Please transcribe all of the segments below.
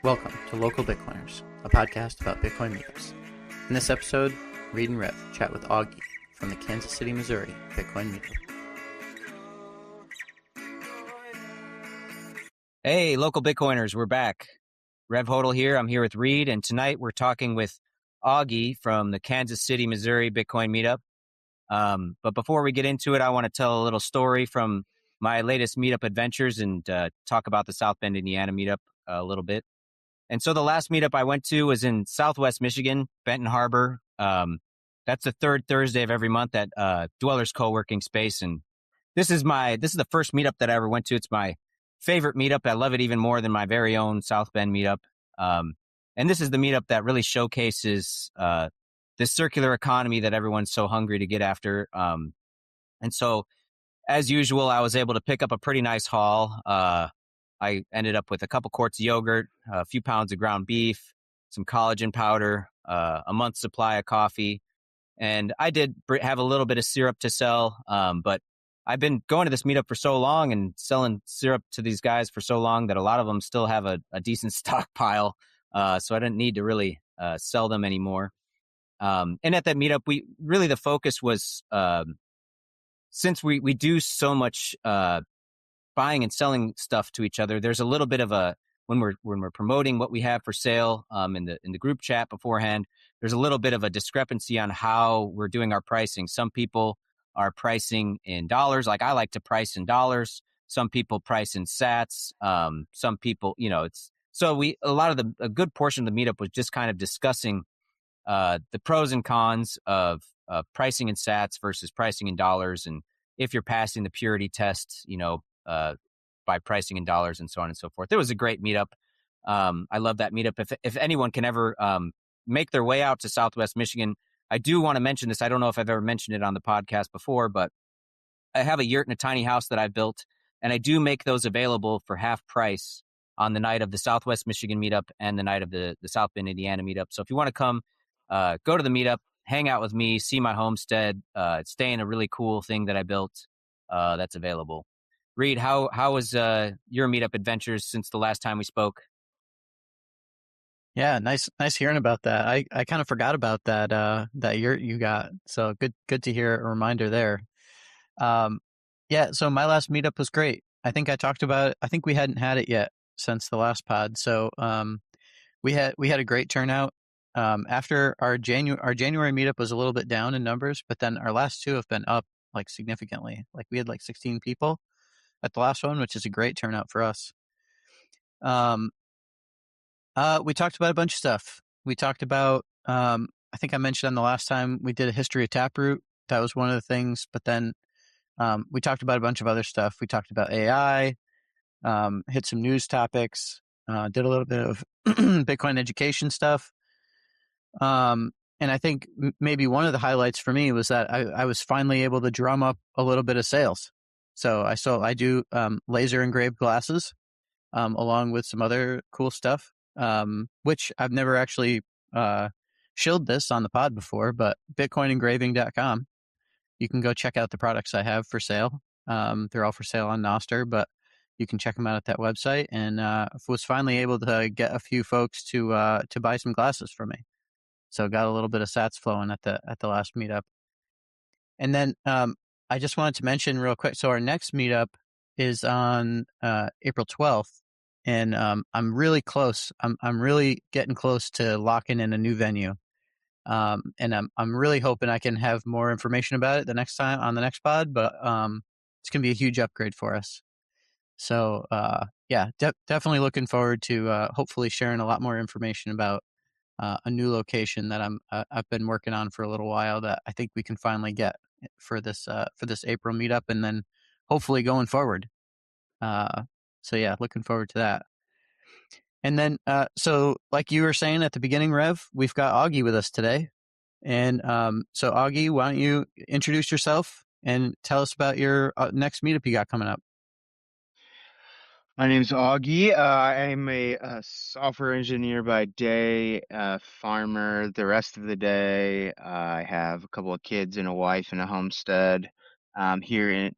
Welcome to Local Bitcoiners, a podcast about Bitcoin Meetups. In this episode, Reed and Rev chat with Auggie from the Kansas City, Missouri Bitcoin Meetup. Hey, local Bitcoiners, we're back. Rev Hodel here. I'm here with Reed, and tonight we're talking with Auggie from the Kansas City, Missouri Bitcoin Meetup. But before we get into it, I want to tell a little story from my latest meetup adventures and talk about the South Bend, Indiana meetup a little bit. And so the last meetup I went to was in Southwest Michigan, Benton Harbor. That's the third Thursday of every month at Dwellers Co-working Space. And this is the first meetup that I ever went to. It's my favorite meetup. I love it even more than my very own South Bend meetup. And this is the meetup that really showcases this circular economy that everyone's so hungry to get after. And so, as usual, I was able to pick up a pretty nice haul. I ended up with a couple quarts of yogurt, a few pounds of ground beef, some collagen powder, a month's supply of coffee. And I did have a little bit of syrup to sell, but I've been going to this meetup for so long and selling syrup to these guys for so long that a lot of them still have a decent stockpile. So I didn't need to really sell them anymore. And at that meetup, the focus was, since we do so much buying and selling stuff to each other, there's a little bit of when we're promoting what we have for sale in the group chat beforehand, there's a little bit of a discrepancy on how we're doing our pricing. Some people are pricing in dollars, like I like to price in dollars. Some people price in sats. Some people, a good portion of the meetup was just kind of discussing the pros and cons of pricing in sats versus pricing in dollars, and if you're passing the purity test, by pricing in dollars and so on and so forth. It was a great meetup. I love that meetup. If anyone can ever make their way out to Southwest Michigan, I do want to mention this. I don't know if I've ever mentioned it on the podcast before, but I have a yurt and a tiny house that I built, and I do make those available for half price on the night of the Southwest Michigan meetup and the night of the South Bend, Indiana meetup. So if you want to come, go to the meetup, hang out with me, see my homestead, stay in a really cool thing that I built, that's available. Reed, how was your meetup adventures since the last time we spoke? Yeah, nice hearing about that. I kind of forgot about that yurt you got. So good to hear a reminder there. Yeah, so my last meetup was great. I think I talked about it. I think we hadn't had it yet since the last pod. So we had a great turnout. After our January meetup was a little bit down in numbers, but then our last two have been up like significantly. Like we had like 16 people at the last one, which is a great turnout for us. We talked about a bunch of stuff. We talked about, I think I mentioned on the last time we did a history of Taproot. That was one of the things. But then we talked about a bunch of other stuff. We talked about AI, hit some news topics, did a little bit of Bitcoin education stuff. And I think maybe one of the highlights for me was that I was finally able to drum up a little bit of sales. So I do laser engraved glasses along with some other cool stuff, which I've never actually shilled this on the pod before, but bitcoinengraving.com. You can go check out the products I have for sale. They're all for sale on Nostr, but you can check them out at that website. And was finally able to get a few folks to buy some glasses from me. So got a little bit of sats flowing at the last meetup. And then I just wanted to mention real quick. So our next meetup is on April 12th, and I'm really close. I'm really getting close to locking in a new venue, and I'm really hoping I can have more information about it the next time on the next pod. But it's gonna be a huge upgrade for us. So yeah, definitely looking forward to hopefully sharing a lot more information about a new location that I've been working on for a little while that I think we can finally get for this April meetup, and then hopefully going forward. So yeah, looking forward to that. And then so like you were saying at the beginning, Rev, we've got Auggie with us today. And so Auggie, why don't you introduce yourself and tell us about your next meetup you got coming up? My name's Augie. I'm a software engineer by day, farmer the rest of the day. I have a couple of kids and a wife and a homestead. Here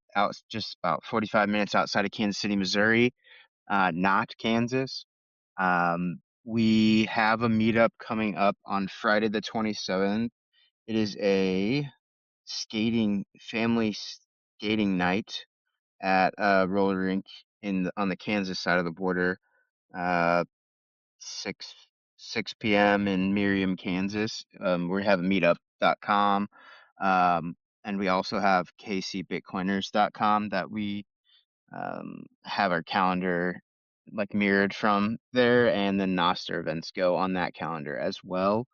just about 45 minutes outside of Kansas City, Missouri, not Kansas. We have a meetup coming up on Friday the 27th. It is a family skating night at a roller rink on the Kansas side of the border. Uh, 6 p.m. in Merriam, Kansas. We have meetup.com. And we also have kcbitcoiners.com that we have our calendar like mirrored from there, and then nostr events go on that calendar as well.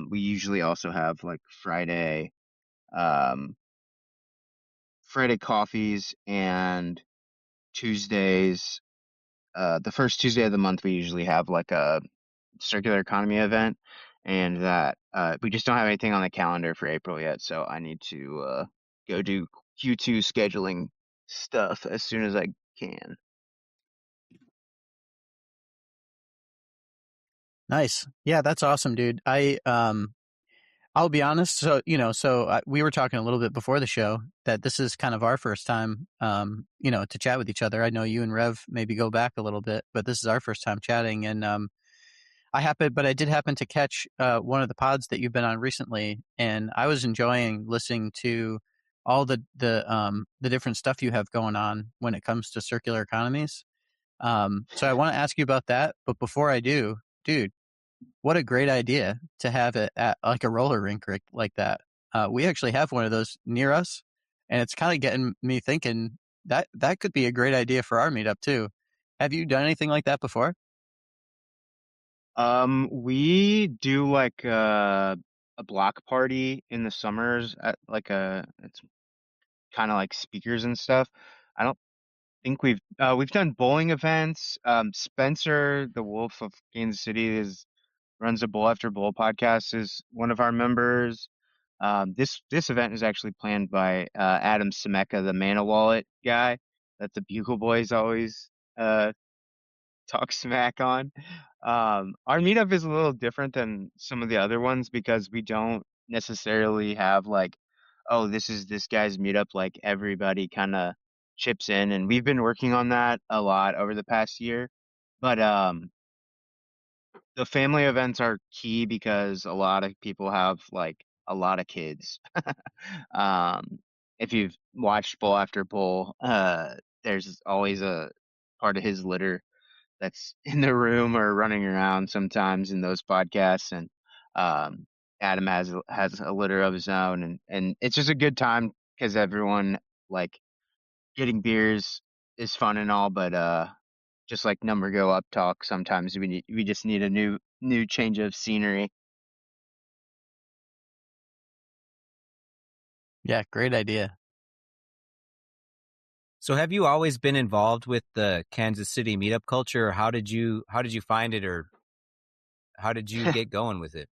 We usually also have like um, Friday coffees and Tuesdays. The first Tuesday of the month, we usually have like a circular economy event, and that we just don't have anything on the calendar for April yet. So I need to go do Q2 scheduling stuff as soon as I can. Nice. Yeah, that's awesome, dude. I'll be honest. So, we were talking a little bit before the show that this is kind of our first time, to chat with each other. I know you and Rev maybe go back a little bit, but this is our first time chatting. And I did happen to catch one of the pods that you've been on recently, and I was enjoying listening to all the different stuff you have going on when it comes to circular economies. So I want to ask you about that, but before I do, dude, what a great idea to have it at like a roller rink like that. We actually have one of those near us, and it's kind of getting me thinking that could be a great idea for our meetup too. Have you done anything like that before? We do like a block party in the summers at like it's kind of like speakers and stuff. I don't think we've done bowling events. Spencer, the Wolf of Kansas City, is runs a Bowl After Bowl podcast, is one of our members. This event is actually planned by Adam Semeka, the Mana Wallet guy that the Bugle Boys always uh talk smack on. Our meetup is a little different than some of the other ones because we don't necessarily have like, oh, this is this guy's meetup. Like everybody kind of chips in, and we've been working on that a lot over the past year. But the family events are key because a lot of people have like a lot of kids. Um, if you've watched Bowl After Bowl, there's always a part of his litter that's in the room or running around sometimes in those podcasts. And um, Adam has a litter of his own, and it's just a good time because everyone like getting beers is fun and all, but just like number go up talk, sometimes we just need a new change of scenery. Yeah, great idea. So have you always been involved with the Kansas City meetup culture, or how did you find it, or how did you get going with it?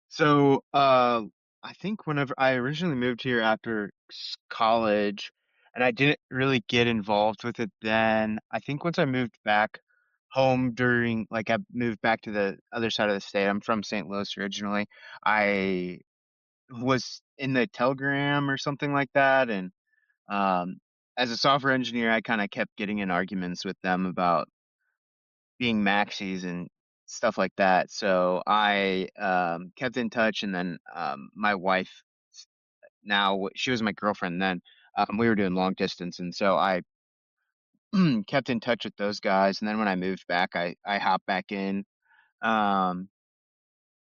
So, I think whenever I originally moved here after college, and I didn't really get involved with it then. I think once I moved back home like I moved back to the other side of the state. I'm from St. Louis originally. I was in the Telegram or something like that, and um, as a software engineer, I kind of kept getting in arguments with them about being maxis and stuff like that. So I kept in touch, and then my wife now she was my girlfriend then. We were doing long distance, and so I kept in touch with those guys. And then when I moved back, I hopped back in um,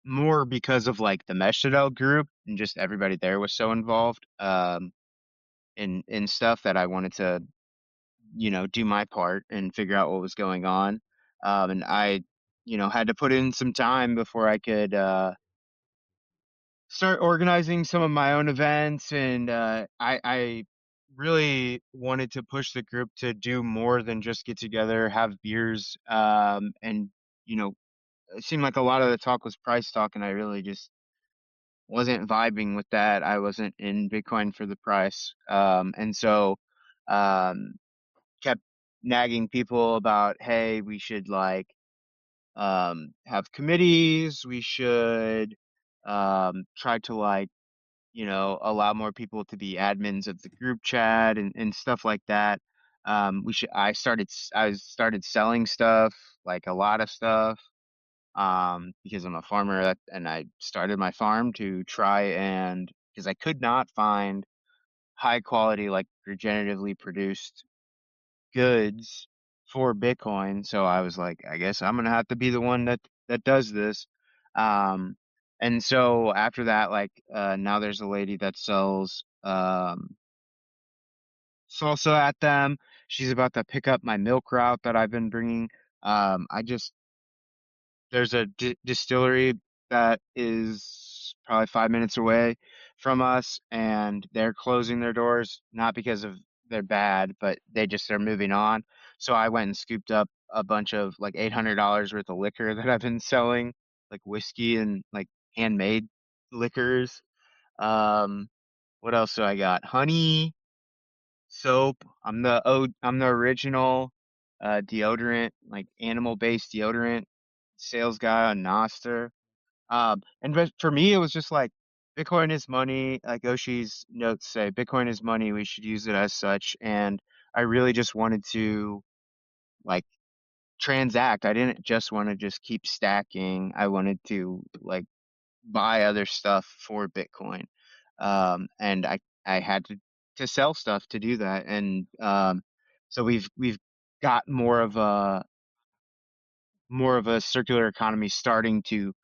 more because of like the Mesh group and just everybody there was so involved in stuff that I wanted to do my part and figure out what was going on. And I, had to put in some time before I could start organizing some of my own events. And I really wanted to push the group to do more than just get together, have beers. And, it seemed like a lot of the talk was price talk, and I really just wasn't vibing with that. I wasn't in Bitcoin for the price. And so, um, kept nagging people about, hey, we should like have committees. We should try to like, allow more people to be admins of the group chat and stuff like that. I started selling stuff, like a lot of stuff. because I'm a farmer and I started my farm to try and because I could not find high quality, like regeneratively produced goods for Bitcoin. So I was like, I guess I'm gonna have to be the one that does this. Um, and so after that, like now there's a lady that sells salsa at them. She's about to pick up my milk route that I've been bringing. I just there's a distillery that is probably 5 minutes away from us, and they're closing their doors, not because of they're bad, but they're moving on. So I went and scooped up a bunch of like $800 worth of liquor that I've been selling, like whiskey and like handmade liquors. Um, what else do I got? Honey, soap. I'm the original deodorant, like animal-based deodorant sales guy on Nostr. For me, it was just like Bitcoin is money. Like Oshi's notes say, Bitcoin is money. We should use it as such. And I really just wanted to like transact. I didn't just want to just keep stacking. I wanted to like buy other stuff for Bitcoin. And I had to sell stuff to do that. And so we've got more of a circular economy starting to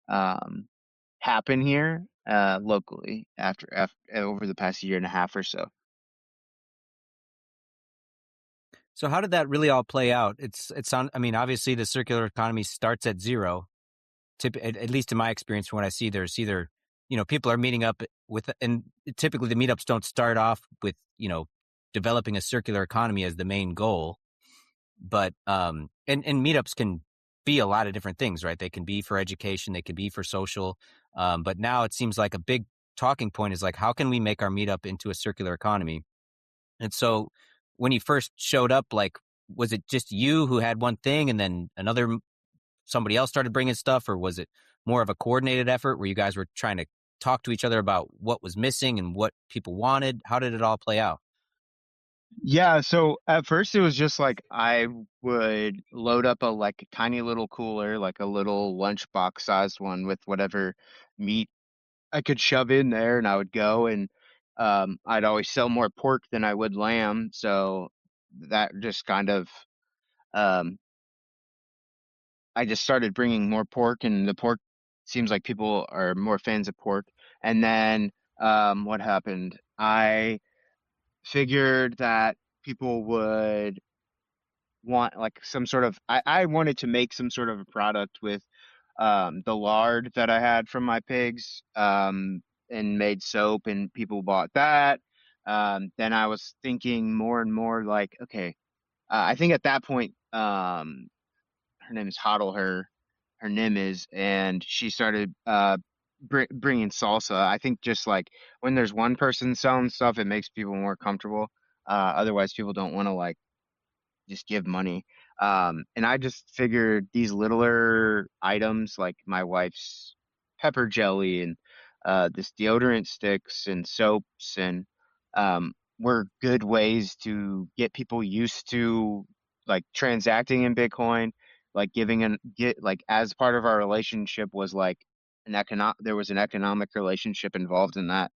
um, happen here locally after over the past year and a half or so. So how did that really all play out? It's on. I mean, obviously the circular economy starts at zero. At least in my experience, from what I see, there's either people are meeting up with, and typically the meetups don't start off with developing a circular economy as the main goal. But and meetups can be a lot of different things, right? They can be for education, they can be for social. But now it seems like a big talking point is like, how can we make our meetup into a circular economy? And so when you first showed up, like, was it just you who had one thing and then somebody else started bringing stuff, or was it more of a coordinated effort where you guys were trying to talk to each other about what was missing and what people wanted? How did it all play out? Yeah, so at first it was just like I would load up a like tiny little cooler, like a little lunchbox sized one with whatever meat I could shove in there, and I would go and I'd always sell more pork than I would lamb, so that just kind of um, I just started bringing more pork, and the pork seems like people are more fans of pork. And then what happened? I figured that people would want like some sort of I wanted to make some sort of a product with the lard that I had from my pigs and made soap, and people bought that. Then I was thinking more and more like, okay, I think at that point her name is Hodl, her name is, and she started bringing salsa. I think just like when there's one person selling stuff, it makes people more comfortable. Otherwise, people don't want to like just give money. And I just figured these littler items like my wife's pepper jelly and this deodorant sticks and soaps and were good ways to get people used to like transacting in Bitcoin, like giving an get like as part of our relationship was like there was an economic relationship involved in that.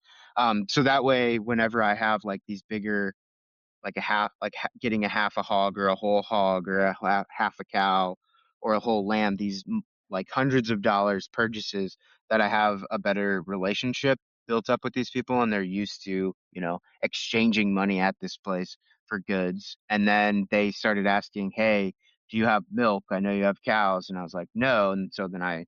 So that way, whenever I have like these bigger like a half, like getting a half a hog or a whole hog or a half a cow or a whole lamb, like hundreds of dollars purchases that I have a better relationship built up with these people and they're used to, exchanging money at this place for goods. And then they started asking, hey, do you have milk? I know you have cows. And I was like, no. And so then I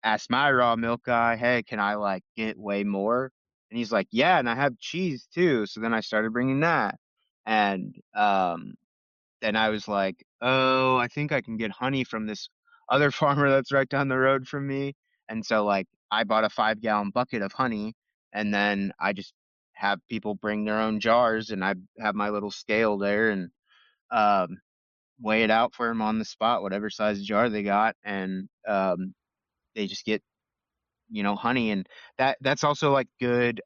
asked my raw milk guy, hey, can I like get way more? And he's like, yeah, and I have cheese too. So then I started bringing that. And then I was like, oh, I think I can get honey from this other farmer that's right down the road from me. And so like I bought a 5 gallon bucket of honey, and then I just have people bring their own jars, and I have my little scale there and um weigh it out for them on the spot, whatever size jar they got, and they just get honey. And that's also like good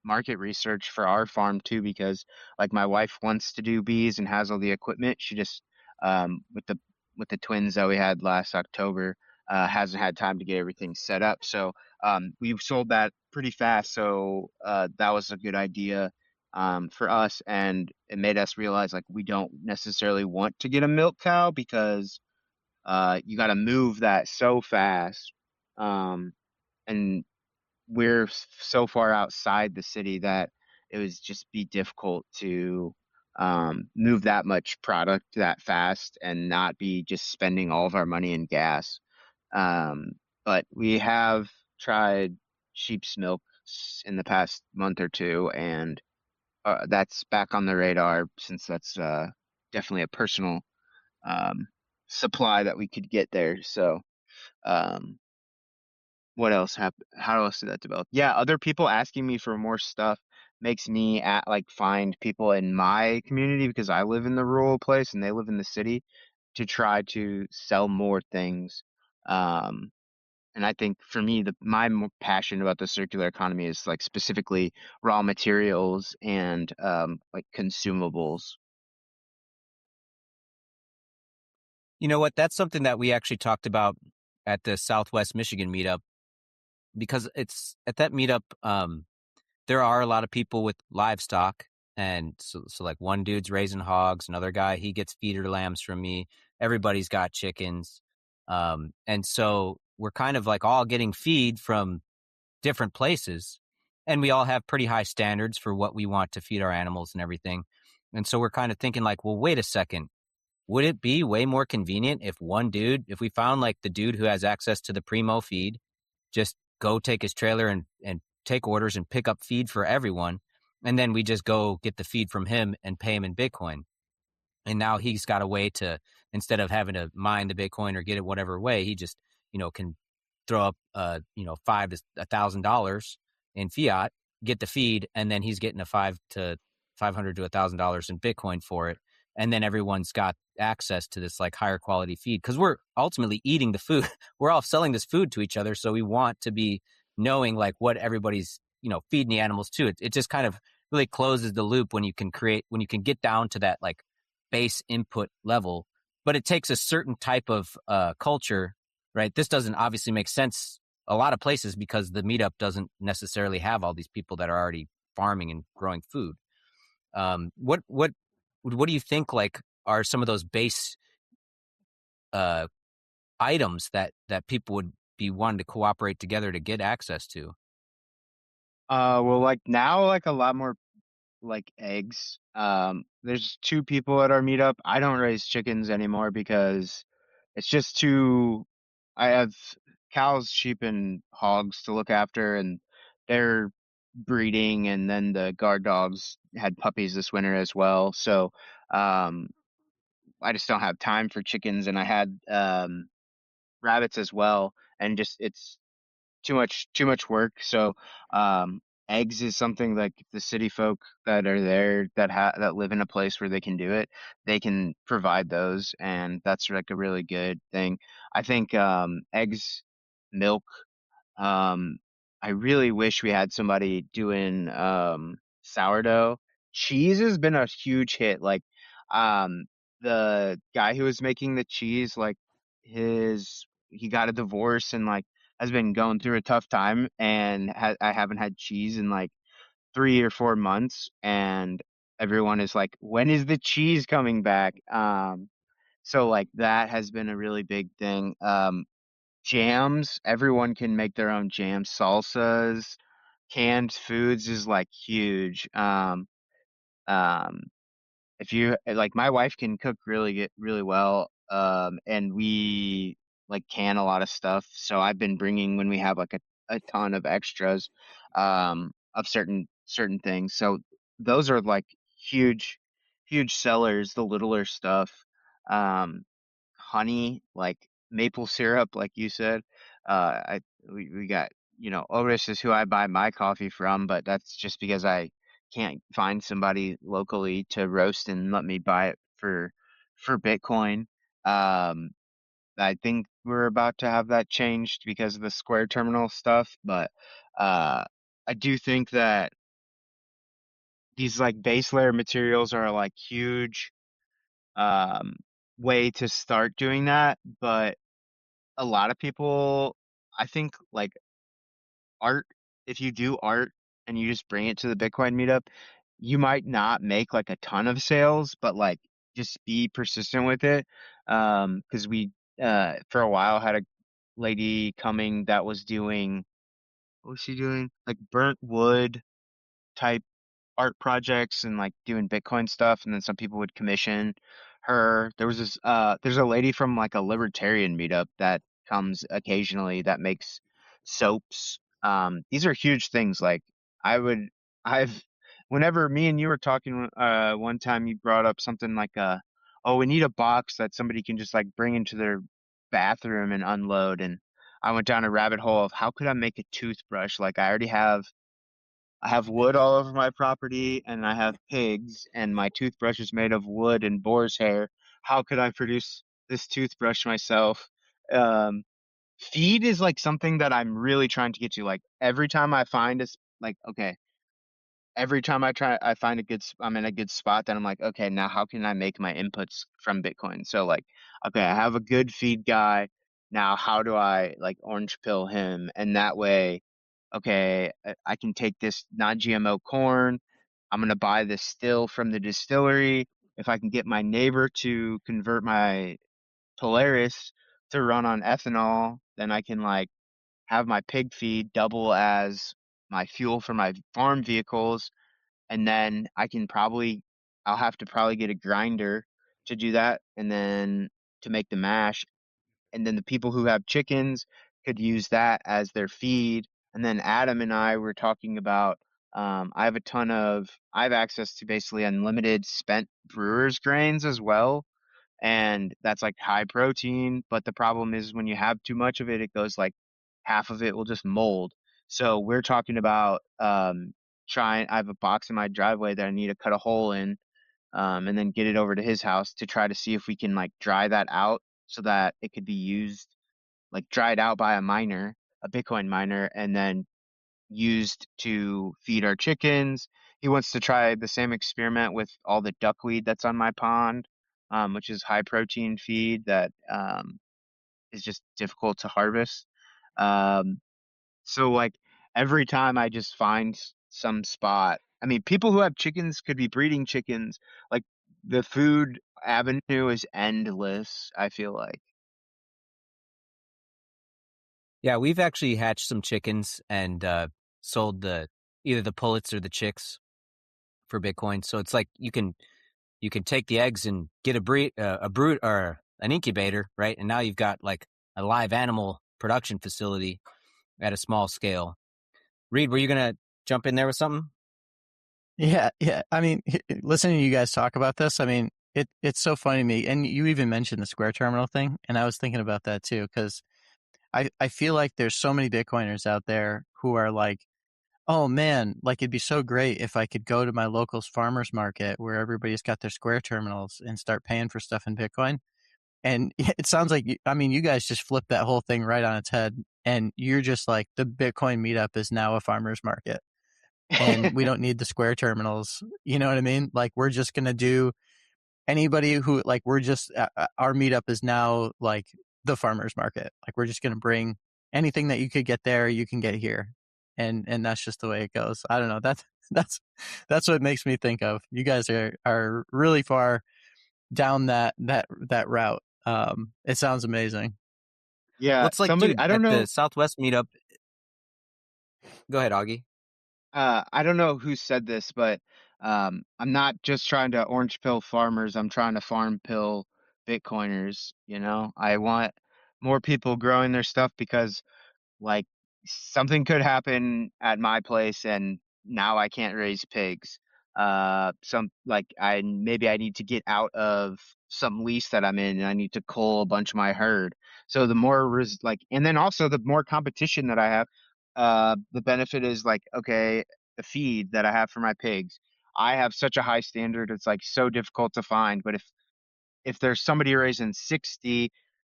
market research for our farm too, because like my wife wants to do bees and has all the equipment. She just with the twins that we had last October, hasn't had time to get everything set up. So we sold that pretty fast. So that was a good idea for us, and it made us realize like we don't necessarily want to get a milk cow because you got to move that so fast. Um, and we're so far outside the city that it was just be difficult to move that much product that fast and not be just spending all of our money in gas. Um, but we have tried sheep's milk in the past month or two, and that's back on the radar since that's definitely a personal um, supply that we could get there. So, um, what else happened? How else did that develop? Yeah, other people asking me for more stuff makes me at like find people in my community because I live in the rural place and they live in the city to try to sell more things. Um, and I think for me, my passion about the circular economy is like specifically raw materials and like consumables. You know what? That's something that we actually talked about at the Southwest Michigan meetup, because it's at that meetup. There are a lot of people with livestock, and so like one dude's raising hogs, another guy he gets feeder lambs from me. Everybody's got chickens, and so we're kind of like all getting feed from different places, and we all have pretty high standards for what we want to feed our animals and everything. And so we're kind of thinking like, well, wait a second. Would it be way more convenient if if we found like the dude who has access to the Primo feed, just go take his trailer and take orders and pick up feed for everyone, and then we just go get the feed from him and pay him in Bitcoin? And now he's got a way to, instead of having to mine the Bitcoin or get it whatever way, he just, can throw up, $500 to $1,000 in fiat, get the feed, and then he's getting a $500 to $1,000 in Bitcoin for it. And then everyone's got access to this like higher quality feed because we're ultimately eating the food. We're all selling this food to each other. So we want to be knowing like what everybody's, feeding the animals to. It just kind of really closes the loop when you can get down to that like base input level. But it takes a certain type of culture, right? This doesn't obviously make sense a lot of places because the meetup doesn't necessarily have all these people that are already farming and growing food. What do you think like are some of those base uh, items that people would be wanting to cooperate together to get access to? Well, like now, like a lot more like eggs. There's two people at our meetup. I don't raise chickens anymore because it's just too. I have cows, sheep, and hogs to look after, and they're breeding, and then the guard dogs had puppies this winter as well. So, um, I just don't have time for chickens, and I had rabbits as well, and just it's too much work. So eggs is something like the city folk that are there that live in a place where they can do it, they can provide those, and that's like a really good thing. I think eggs, milk, um, I really wish we had somebody doing sourdough. Cheese has been a huge hit. Like um the guy who was making the cheese, like he got a divorce and like has been going through a tough time and I haven't had cheese in like 3 or 4 months, and everyone is like, when is the cheese coming back? So like that has been a really big thing. Jams, everyone can make their own jams. Salsas, canned foods is like huge. Um, if you like, my wife can cook really well. And we like can a lot of stuff. So I've been bringing when we have like a ton of extras, of certain things. So those are like huge, huge sellers, the littler stuff. Um, honey, like maple syrup, like you said. We got, Otis is who I buy my coffee from, but that's just because I can't find somebody locally to roast and let me buy it for Bitcoin. Um, I think we're about to have that changed because of the Square Terminal stuff, but uh, I do think that these like base layer materials are like huge um way to start doing that, but a lot of people, I think like art, if you do art and you just bring it to the Bitcoin meetup, you might not make like a ton of sales, but like just be persistent with it. Because we for a while had a lady coming that was doing, what was she doing? Like burnt wood type art projects and like doing Bitcoin stuff, and then some people would commission her. There's a lady from like a libertarian meetup that comes occasionally that makes soaps. These are huge things. Like I would I've whenever me and you were talking one time, you brought up something like oh, we need a box that somebody can just like bring into their bathroom and unload. And I went down a rabbit hole of how could I make a toothbrush? Like I have wood all over my property and I have pigs and my toothbrush is made of wood and boar's hair. How could I produce this toothbrush myself? Um, Feed is like something that I'm really trying to get to. Like every time I find this, like, okay, every time I find I'm in a good spot, then I'm like, okay, now how can I make my inputs from Bitcoin? So like, okay, I have a good feed guy. Now how do I like orange pill him? And that way, okay, I can take this non-GMO corn. I'm gonna buy this still from the distillery. If I can get my neighbor to convert my Polaris to run on ethanol, then I can like have my pig feed double as my fuel for my farm vehicles, and then I'll have to probably get a grinder to do that, and then to make the mash, and then the people who have chickens could use that as their feed. And then Adam and I were talking about I have access to basically unlimited spent brewers grains as well, and that's like high protein. But the problem is when you have too much of it, it goes like half of it will just mold. So we're talking about trying. I have a box in my driveway that I need to cut a hole in, and then get it over to his house to try to see if we can like dry that out so that it could be used, like dried out by a miner, a Bitcoin miner, and then used to feed our chickens. He wants to try the same experiment with all the duckweed that's on my pond, which is high protein feed that is just difficult to harvest. Um, so like every time I just find some spot, I mean, people who have chickens could be breeding chickens. Like the food avenue is endless, I feel like. Yeah, we've actually hatched some chickens and sold either the pullets or the chicks for Bitcoin. So it's like you can take the eggs and get a brood or an incubator, right? And now you've got like a live animal production facility at a small scale. Reed, were you gonna jump in there with something? Yeah, yeah. I mean, listening to you guys talk about this, I mean, it's so funny to me. And you even mentioned the Square Terminal thing, and I was thinking about that too because I feel like there's so many Bitcoiners out there who are like, oh man, like it'd be so great if I could go to my local farmers market where everybody's got their Square terminals and start paying for stuff in Bitcoin. And it sounds like, I mean, you guys just flipped that whole thing right on its head. And you're just like, the Bitcoin meetup is now a farmer's market and we don't need the Square terminals. You know what I mean? Like, we're just going to do anybody who, like, our meetup is now like the farmer's market. Like, we're just going to bring anything that you could get there, you can get here. And that's just the way it goes. I don't know. That's, that's what makes me think of. You guys are really far down that route. It sounds amazing. Well, Yeah, it's like, somebody, dude, I don't at the know. Southwest meetup. Go ahead, Augie. I don't know who said this, but I'm not just trying to orange pill farmers. I'm trying to farm pill Bitcoiners. You know, I want more people growing their stuff because like something could happen at my place and now I can't raise pigs. Some like I maybe I need to get out of some lease that I'm in and I need to cull a bunch of my herd. So the more and then also the more competition that I have, the benefit is like, okay, the feed that I have for my pigs. I have such a high standard, it's like so difficult to find. But if there's somebody raising 60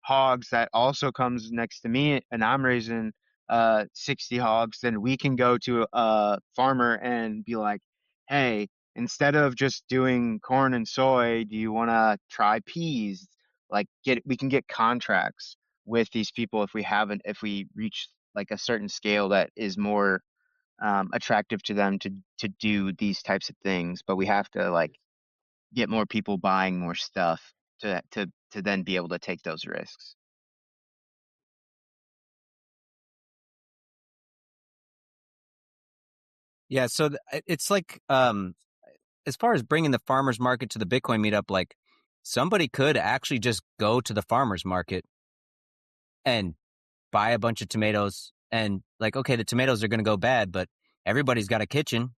hogs that also comes next to me and I'm raising 60 hogs, then we can go to a farmer and be like, hey, instead of just doing corn and soy, do you want to try peas? Like we can get contracts with these people if we reach like a certain scale that is more attractive to them to do these types of things. But we have to like get more people buying more stuff to then be able to take those risks. Yeah, so it's like as far as bringing the farmers market to the Bitcoin meetup, like somebody could actually just go to the farmers market and buy a bunch of tomatoes and like, okay, the tomatoes are going to go bad, but everybody's got a kitchen.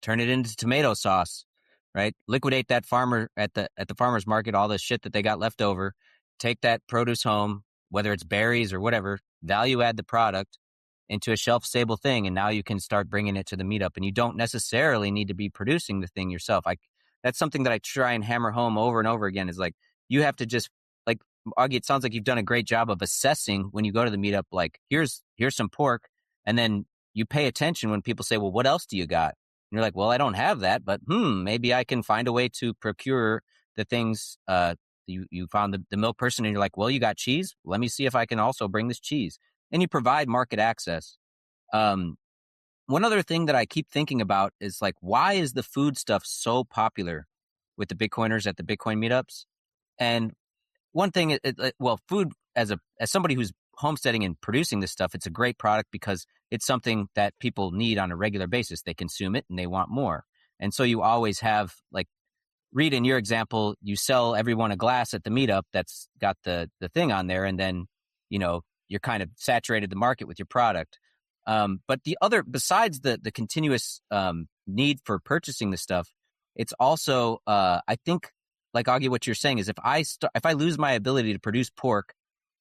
Turn it into tomato sauce, right? Liquidate that farmer at the farmer's market, all the shit that they got left over. Take that produce home, whether it's berries or whatever, value add the product into a shelf stable thing. And now you can start bringing it to the meetup and you don't necessarily need to be producing the thing yourself. That's something that I try and hammer home over and over again is like, you have to just like, Augie, it sounds like you've done a great job of assessing when you go to the meetup, like here's some pork. And then you pay attention when people say, well, what else do you got? And you're like, well, I don't have that, but maybe I can find a way to procure the things. You found the milk person and you're like, well, you got cheese. Let me see if I can also bring this cheese. And you provide market access. One other thing that I keep thinking about is like, why is the food stuff so popular with the Bitcoiners at the Bitcoin meetups? And one thing, well, food as somebody who's homesteading and producing this stuff, it's a great product because it's something that people need on a regular basis. They consume it and they want more. And so you always have like, Reed, in your example, you sell everyone a glass at the meetup that's got the thing on there, and then, you're kind of saturated the market with your product. But besides the continuous need for purchasing the stuff, it's also, I think, like Augie, what you're saying is if I lose my ability to produce pork,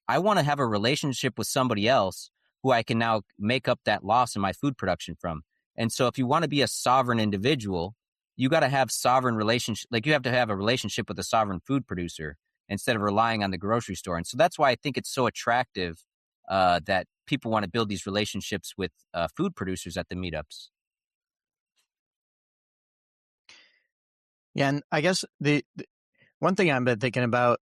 I want to have a relationship with somebody else who I can now make up that loss in my food production from. And so if you want to be a sovereign individual, you got to have sovereign relationship. Like you have to have a relationship with a sovereign food producer instead of relying on the grocery store. And so that's why I think it's so attractive that people want to build these relationships with food producers at the meetups. Yeah, and I guess the one thing I've been thinking about,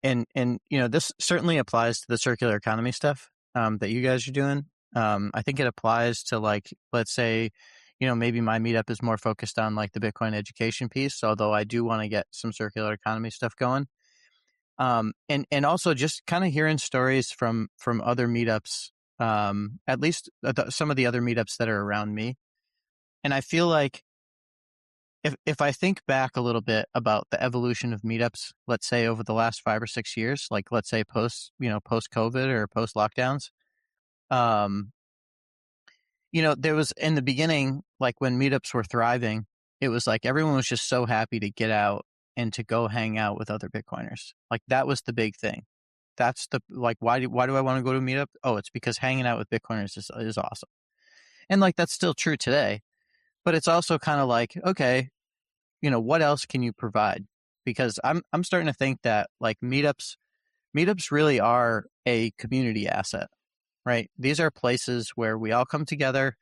and this certainly applies to the circular economy stuff that you guys are doing. I think it applies to like, let's say, maybe my meetup is more focused on like the Bitcoin education piece, although I do want to get some circular economy stuff going. And also just kind of hearing stories from other meetups, at least some of the other meetups that are around me. And I feel like if I think back a little bit about the evolution of meetups, let's say over the last 5 or 6 years, like let's say post COVID or post lockdowns, um, there was in the beginning, like when meetups were thriving, it was like everyone was just so happy to get out and to go hang out with other Bitcoiners. Like that was the big thing. That's the like why do I want to go to a meetup? Oh, it's because hanging out with Bitcoiners is awesome. And like that's still true today. But it's also kind of like, okay, what else can you provide? Because I'm starting to think that like meetups really are a community asset, right? These are places where we all come together.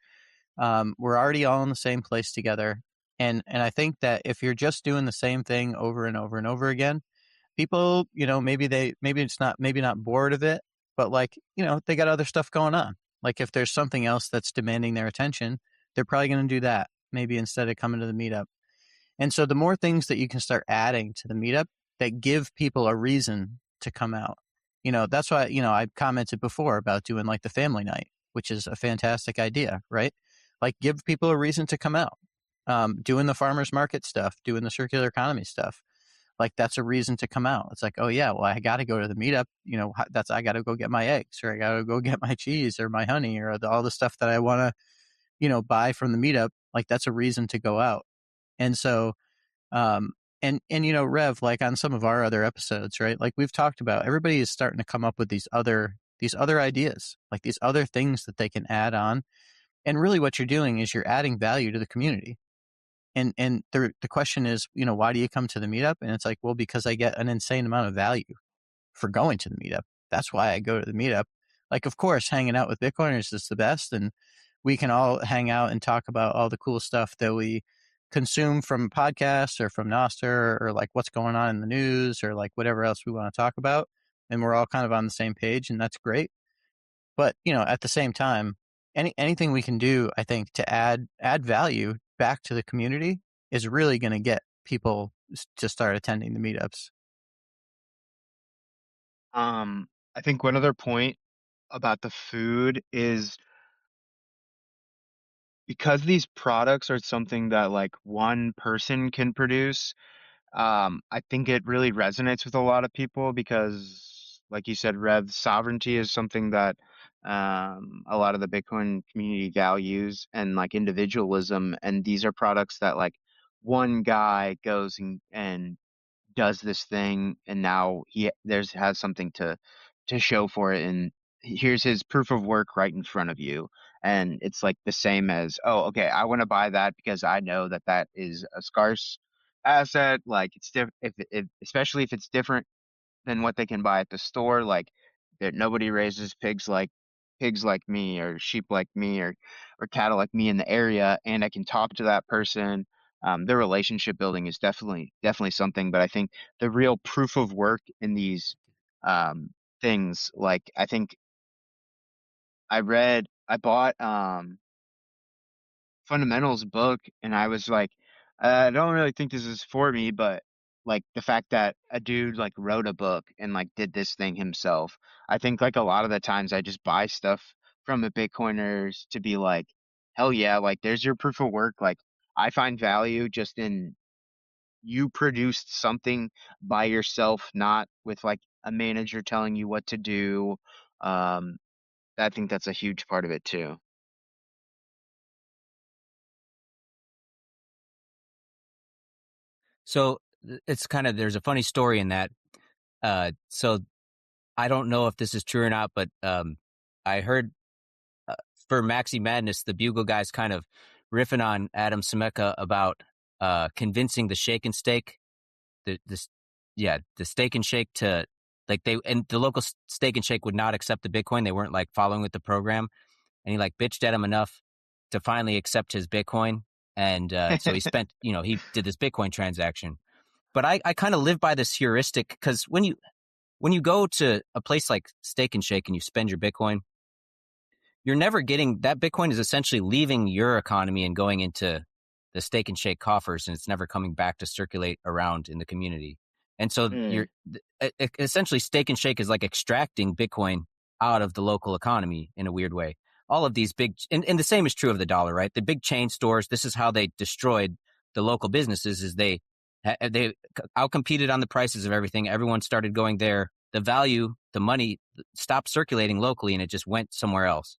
We're already all in the same place together. And I think that if you're just doing the same thing over and over and over again, people, maybe not bored of it, but like, they got other stuff going on. Like if there's something else that's demanding their attention, they're probably going to do that maybe instead of coming to the meetup. And so the more things that you can start adding to the meetup that give people a reason to come out, that's why, I commented before about doing like the family night, which is a fantastic idea, right? Like give people a reason to come out. Doing the farmers market stuff, doing the circular economy stuff, like that's a reason to come out. It's like, oh yeah, well I got to go to the meetup. I got to go get my eggs, or I got to go get my cheese or my honey, or all the stuff that I want to, buy from the meetup. Like that's a reason to go out. And so, and Rev, like on some of our other episodes, right? Like we've talked about, everybody is starting to come up with these other ideas, like these other things that they can add on. And really, what you're doing is you're adding value to the community. And the question is, why do you come to the meetup? And it's like, well, because I get an insane amount of value for going to the meetup. That's why I go to the meetup. Like, of course, hanging out with Bitcoiners is the best, and we can all hang out and talk about all the cool stuff that we consume from podcasts or from nostr or like what's going on in the news or like whatever else we want to talk about. and we're all kind of on the same page, and that's great. But at the same time, anything we can do, I think, to add value back to the community is really going to get people to start attending the meetups. I think one other point about the food is because these products are something that like one person can produce. I think it really resonates with a lot of people because, like you said, Rev, sovereignty is something that a lot of the Bitcoin community values, and like individualism. And these are products that like one guy goes and does this thing, and now he there's has something to show for it, and here's his proof of work right in front of you. And it's like the same as, oh, okay, I want to buy that because I know that that is a scarce asset. Like it's different if especially if it's different than what they can buy at the store. Like that nobody raises pigs like me, or sheep like me, or cattle like me in the area, and I can talk to that person. Their relationship building is definitely something. But I think the real proof of work in these um, things, like I think I bought fundamentals book, and I was like, I don't really think this is for me, but like the fact that a dude like wrote a book and like did this thing himself. I think like a lot of the times I just buy stuff from the Bitcoiners to be like, hell yeah, like there's your proof of work. Like I find value just in you produced something by yourself, not with like a manager telling you what to do. Um, I think that's a huge part of it too. So it's kind of, there's a funny story in that. So I don't know if this is true or not, but I heard uh, for Maxi Madness, the Bugle guys kind of riffing on Adam Semeka about convincing the Shake and Stake, the Steak and Shake to, like, they, and the local Steak and Shake would not accept the Bitcoin. They weren't like following with the program, and he like bitched at him enough to finally accept his Bitcoin. And so he spent, he did this Bitcoin transaction. But I kind of live by this heuristic, because when you go to a place like Steak and Shake and you spend your Bitcoin, you're never getting that. Bitcoin is essentially leaving your economy and going into the Steak and Shake coffers, and it's never coming back to circulate around in the community. And so Mm. you're essentially, Steak and Shake is like extracting Bitcoin out of the local economy in a weird way. All of these big, and the same is true of the dollar, right? The big chain stores, this is how they destroyed the local businesses, is they outcompeted on the prices of everything. Everyone started going there. The value, the money stopped circulating locally, and it just went somewhere else,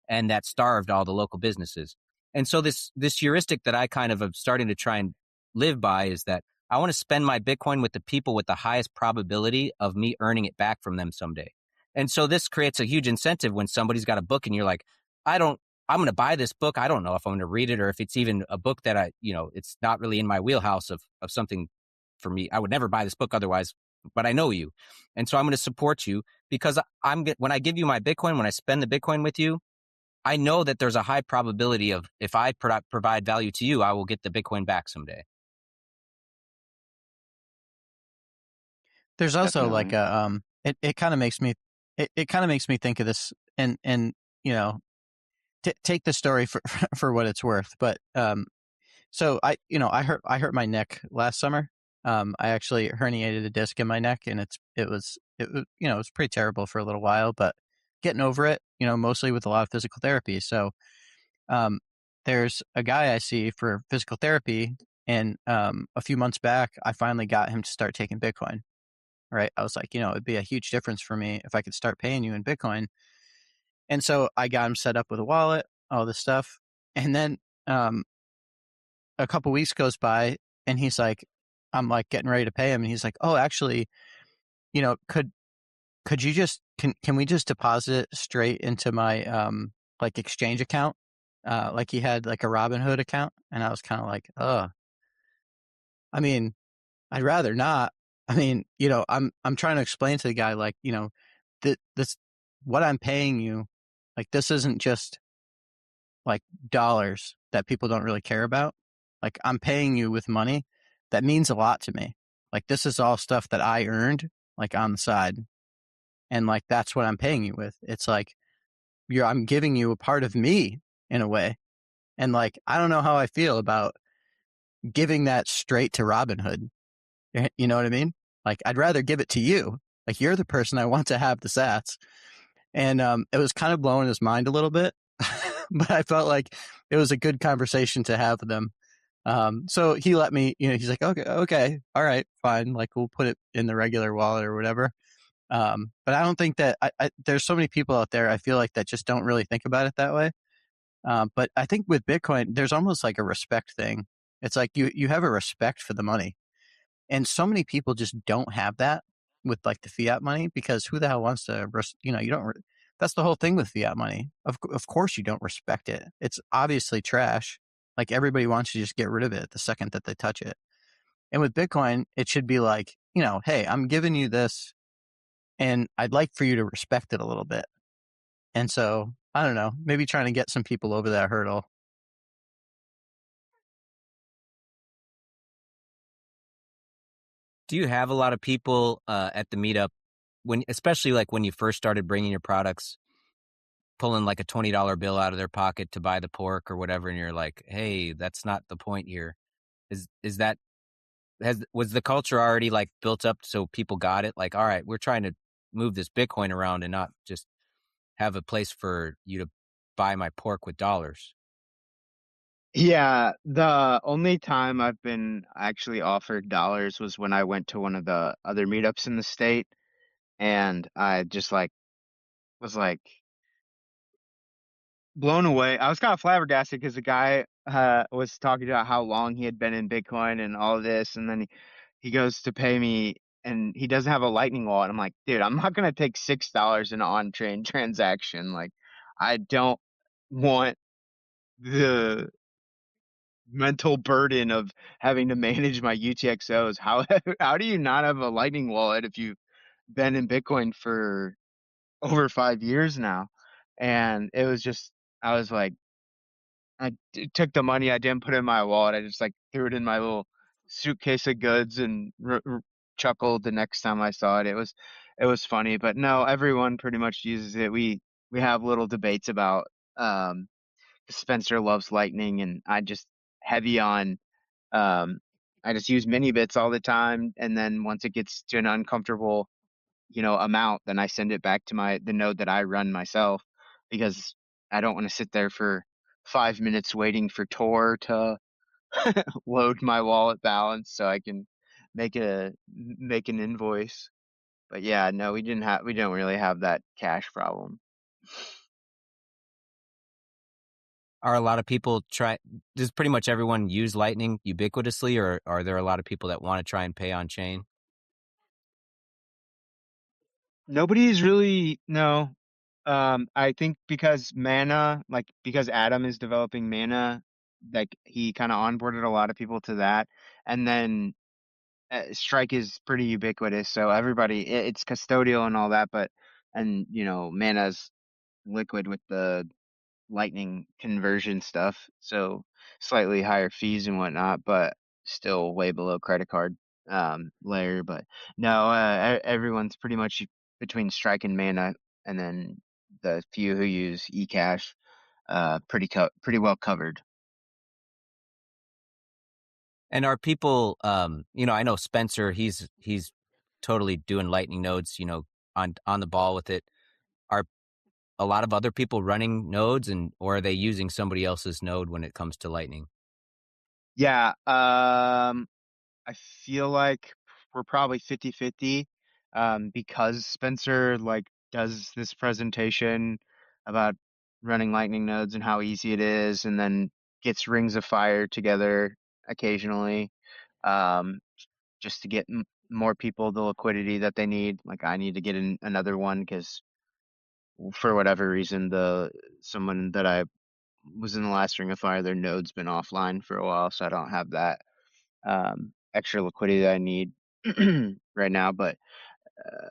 and that starved all the local businesses. And so this heuristic that I kind of am starting to try and live by is that I want to spend my Bitcoin with the people with the highest probability of me earning it back from them someday. And so this creates a huge incentive when somebody's got a book and you're like, I'm going to buy this book. I don't know if I'm going to read it, or if it's even a book that it's not really in my wheelhouse of something for me. I would never buy this book otherwise, but I know you. And so I'm going to support you because when I give you my Bitcoin, when I spend the Bitcoin with you, I know that there's a high probability of, if I provide value to you, I will get the Bitcoin back someday. There's also like Definitely. a it kind of makes me it kind of makes me think of this, and you know take the story for for what it's worth. But so I hurt my neck last summer. I actually herniated a disc in my neck, and it was it was pretty terrible for a little while, but getting over it. Mostly with a lot of physical therapy. So um, there's a guy I see for physical therapy, and a few months back, I finally got him to start taking Bitcoin. Right? I was like, it'd be a huge difference for me if I could start paying you in Bitcoin. And so I got him set up with a wallet, all this stuff. And then um, a couple weeks goes by, and he's like, I'm like getting ready to pay him, and he's like, oh, actually, could you just can we just deposit it straight into my like exchange account? Like he had like a Robinhood account, and I was kind of like, I mean, I'd rather not. I mean, I'm trying to explain to the guy, like, that this what I'm paying you, like, this isn't just like dollars that people don't really care about. Like, I'm paying you with money that means a lot to me. Like, this is all stuff that I earned, like, on the side. And like, that's what I'm paying you with. It's like, I'm giving you a part of me in a way. And like, I don't know how I feel about giving that straight to Robinhood. You know what I mean? Like, I'd rather give it to you. Like, you're the person I want to have the sats. And it was kind of blowing his mind a little bit, but I felt like it was a good conversation to have with him. So he let me, he's like, okay, all right, fine. Like, we'll put it in the regular wallet or whatever. But I don't think that there's so many people out there, I feel like, that just don't really think about it that way. But I think with Bitcoin, there's almost like a respect thing. It's like you have a respect for the money. And so many people just don't have that with like the fiat money, because who the hell wants to, you don't, that's the whole thing with fiat money. Of course you don't respect it. It's obviously trash. Like, everybody wants to just get rid of it the second that they touch it. And with Bitcoin, it should be like, hey, I'm giving you this and I'd like for you to respect it a little bit. And so, I don't know, maybe trying to get some people over that hurdle. Do you have a lot of people at the meetup especially like when you first started bringing your products, pulling like a $20 bill out of their pocket to buy the pork or whatever, and you're like, "Hey, that's not the point here." Is that was the culture already like built up so people got it? Like, all right, we're trying to move this Bitcoin around and not just have a place for you to buy my pork with dollars. Yeah, the only time I've been actually offered dollars was when I went to one of the other meetups in the state, and I just like was like blown away. I was kind of flabbergasted because the guy was talking about how long he had been in Bitcoin and all of this, and then he goes to pay me and he doesn't have a Lightning wallet. I'm like, dude, I'm not gonna take $6 in an on-chain transaction. Like, I don't want the mental burden of having to manage my UTXOs. How how do you not have a Lightning wallet if you've been in Bitcoin for over 5 years now? And it was just, I was like, took the money, I didn't put it in my wallet. I just like threw it in my little suitcase of goods and chuckled the next time I saw it. It was funny, but no, everyone pretty much uses it. We have little debates about um Spencer loves Lightning and I just heavy on um, I just use mini bits all the time, and then once it gets to an uncomfortable, amount, then I send it back to the node that I run myself because I don't want to sit there for 5 minutes waiting for Tor to load my wallet balance so I can make an invoice. But yeah, no, we don't really have that cash problem. Are a lot of people does pretty much everyone use Lightning ubiquitously, or are there a lot of people that want to try and pay on chain? Nobody's really no. I think because Mana, like because Adam is developing Mana, like he kind of onboarded a lot of people to that, and then Strike is pretty ubiquitous, so it's custodial and all that, but and Mana's liquid with the Lightning conversion stuff, so slightly higher fees and whatnot, but still way below credit card layer. But no, everyone's pretty much between Strike and Mana, and then the few who use eCash, pretty well covered. And are people, I know Spencer, he's totally doing Lightning nodes, on the ball with it. Are a lot of other people running nodes, or are they using somebody else's node when it comes to Lightning? Yeah, I feel like we're probably 50-50 because Spencer like does this presentation about running Lightning nodes and how easy it is, and then gets Rings of Fire together occasionally um, just to get more people the liquidity that they need. Like I need to get another one because for whatever reason, the someone that I was in the last Ring of Fire, their node's been offline for a while, so I don't have that extra liquidity that I need right now. But uh,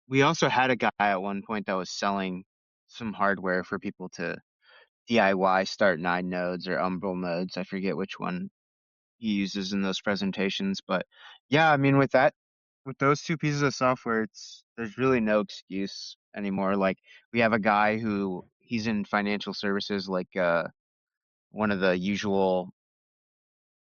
we also had a guy at one point that was selling some hardware for people to DIY start nine nodes or Umbral nodes. I forget which one he uses in those presentations, but yeah, I mean, with that with those two pieces of software, there's really no excuse anymore. Like we have a guy who he's in financial services, like one of the usual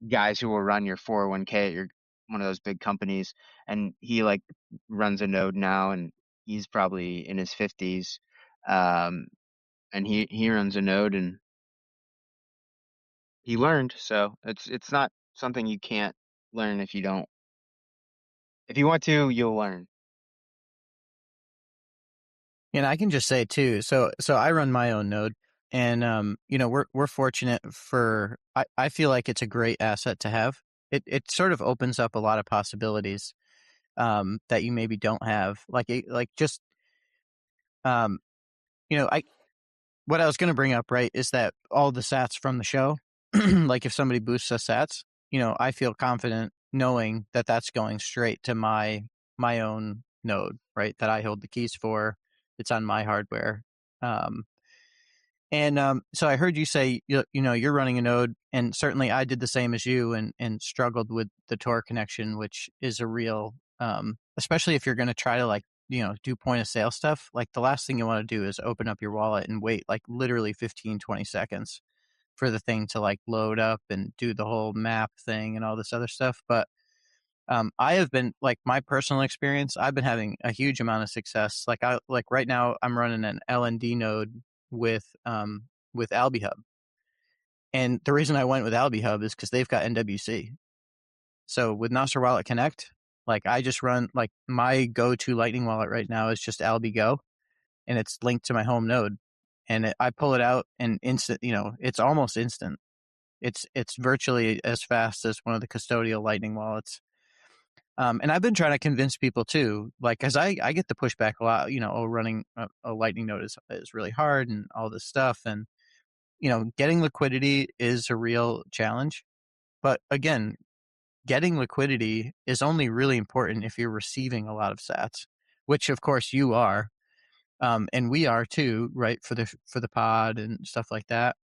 guys who will run your 401k at your one of those big companies, and he like runs a node now, and he's probably in his 50s, um, and he runs a node, and he learned. So it's not something you can't learn if you don't. If you want to, you'll learn. And I can just say too, so I run my own node, and we're fortunate for I feel like it's a great asset to have. It sort of opens up a lot of possibilities that you maybe don't have. Like just um I what I was going to bring up, right, is that all the sats from the show, like if somebody boosts us sats, I feel confident knowing that that's going straight to my own node, right, that I hold the keys for. It's on my hardware. Um, and so I heard you say, you're running a node, and certainly I did the same as you, and struggled with the Tor connection, which is a real, especially if you're going to try to do point of sale stuff. Like the last thing you want to do is open up your wallet and wait like literally 15, 20 seconds for the thing to like load up and do the whole map thing and all this other stuff. But I have been like my personal experience. I've been having a huge amount of success. Like right now, I'm running an LND node with AlbiHub, and the reason I went with AlbiHub is because they've got NWC. So with Nostr Wallet Connect, like I just run like my go-to Lightning wallet right now is just AlbiGo, and it's linked to my home node, and I pull it out and instant. It's almost instant. It's virtually as fast as one of the custodial Lightning wallets. And I've been trying to convince people too, like, because I get the pushback a lot, running a Lightning node is really hard and all this stuff. And, getting liquidity is a real challenge. But again, getting liquidity is only really important if you're receiving a lot of sats, which of course you are. And we are too, right? For the pod and stuff like that.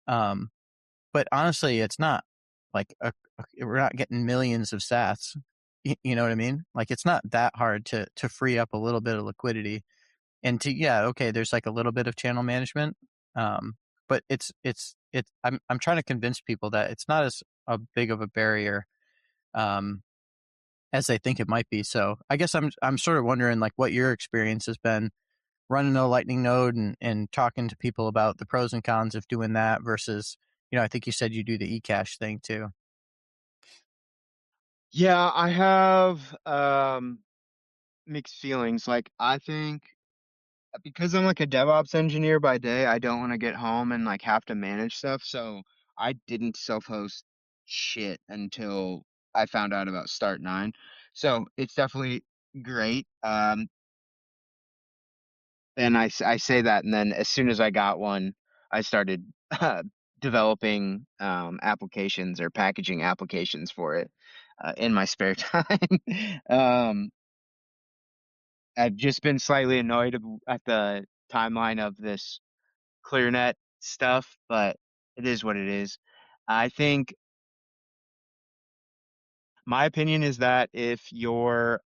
Um, but honestly, it's not like we're not getting millions of sats. You know what I mean? Like it's not that hard to free up a little bit of liquidity, and okay, there's like a little bit of channel management, but it's I'm trying to convince people that it's not as a big of a barrier um, as they think it might be. So I guess I'm sort of wondering like what your experience has been running a Lightning node and talking to people about the pros and cons of doing that versus, I think you said you do the eCash thing too. Yeah, I have mixed feelings. Like I think because I'm like a DevOps engineer by day, I don't want to get home and like have to manage stuff. So I didn't self-host shit until I found out about Start9. So it's definitely great. And I say that, and then as soon as I got one, I started developing applications or packaging applications for it in my spare time. um, I've just been slightly annoyed at the timeline of this ClearNet stuff, but it is what it is. I think my opinion is that if you're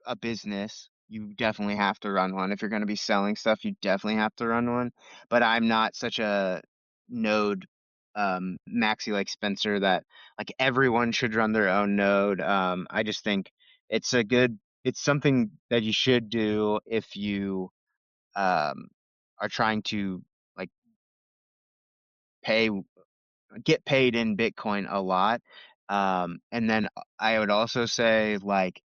a business, you definitely have to run one. If you're going to be selling stuff, you definitely have to run one. But I'm not such a node maxi like Spencer that like everyone should run their own node. I just think it's something that you should do if you um, are trying to like pay get paid in Bitcoin a lot. And then I would also say like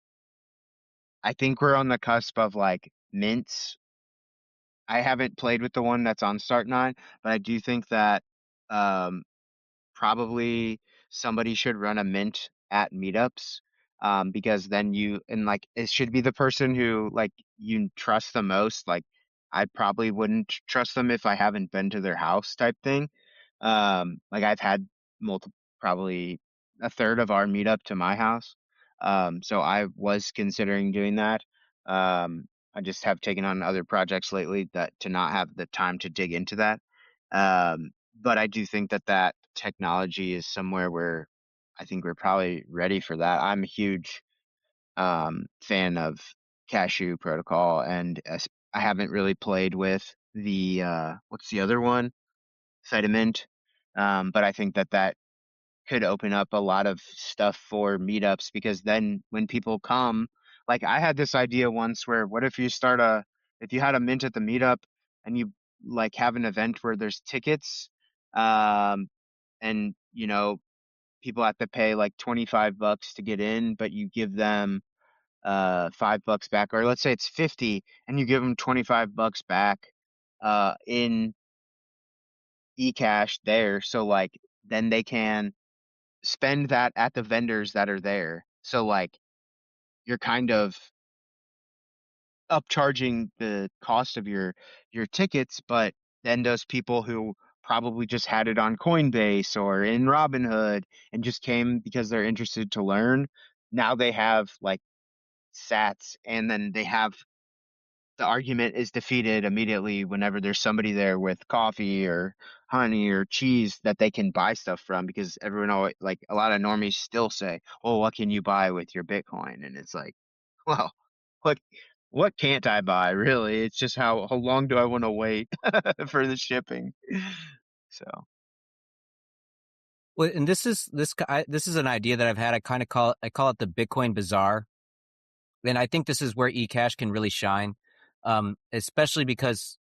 I think we're on the cusp of like mints. I haven't played with the one that's on Start9, but I do think that um, probably somebody should run a mint at meetups, because then you and like it should be the person who like you trust the most. Like I probably wouldn't trust them if I haven't been to their house type thing. Like I've had multiple, probably a third of our meetup to my house. So I was considering doing that. I just have taken on other projects lately that to not have the time to dig into that. But I do think that that technology is somewhere where I think we're probably ready for that. I'm a huge fan of Cashew Protocol, and I haven't really played with the what's the other one? Sediment. But I think that that could open up a lot of stuff for meetups because then when people come, like I had this idea once where what if you if you had a mint at the meetup and you like have an event where there's tickets, um, and people have to pay like $25 to get in, but you give them $5 back, or let's say it's 50 and you give them $25 back in eCash there. So like then they can spend that at the vendors that are there. So like you're kind of upcharging the cost of your tickets, but then those people who probably just had it on Coinbase or in Robinhood and just came because they're interested to learn, now they have like sats, and then they have the argument is defeated immediately whenever there's somebody there with coffee or honey or cheese that they can buy stuff from, because everyone always, like a lot of normies still say, "Oh, what can you buy with your Bitcoin?" And it's like, well, what what can't I buy really? It's just how long do I want to wait for the shipping? So Well, and this is an idea that I've had. I call it the Bitcoin Bazaar, and I think this is where eCash can really shine, especially because,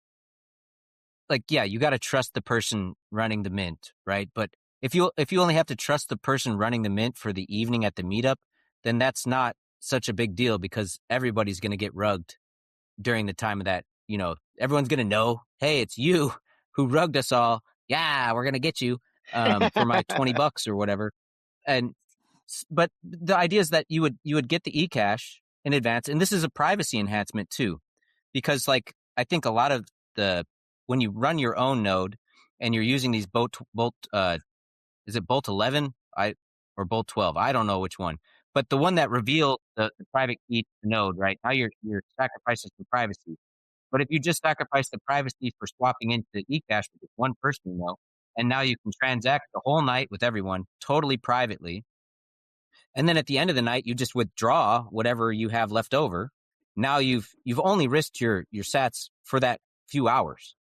like, yeah, you got to trust the person running the mint, right? But if you only have to trust the person running the mint for the evening at the meetup, then that's not such a big deal because everybody's going to get rugged during the time of that. Everyone's going to know, hey, it's you who rugged us all. Yeah, we're going to get you for my $20 or whatever. And but the idea is that you would get the eCash in advance, and this is a privacy enhancement too, because like I think a lot of the when you run your own node and you're using these bolt is it bolt 11 or bolt 12, I don't know which one, but the one that reveals the private key to the node, right now you're sacrificing some privacy. But if you just sacrifice the privacy for swapping into eCash with just one person, and now you can transact the whole night with everyone totally privately, and then at the end of the night you just withdraw whatever you have left over. Now you've only risked your sats for that few hours,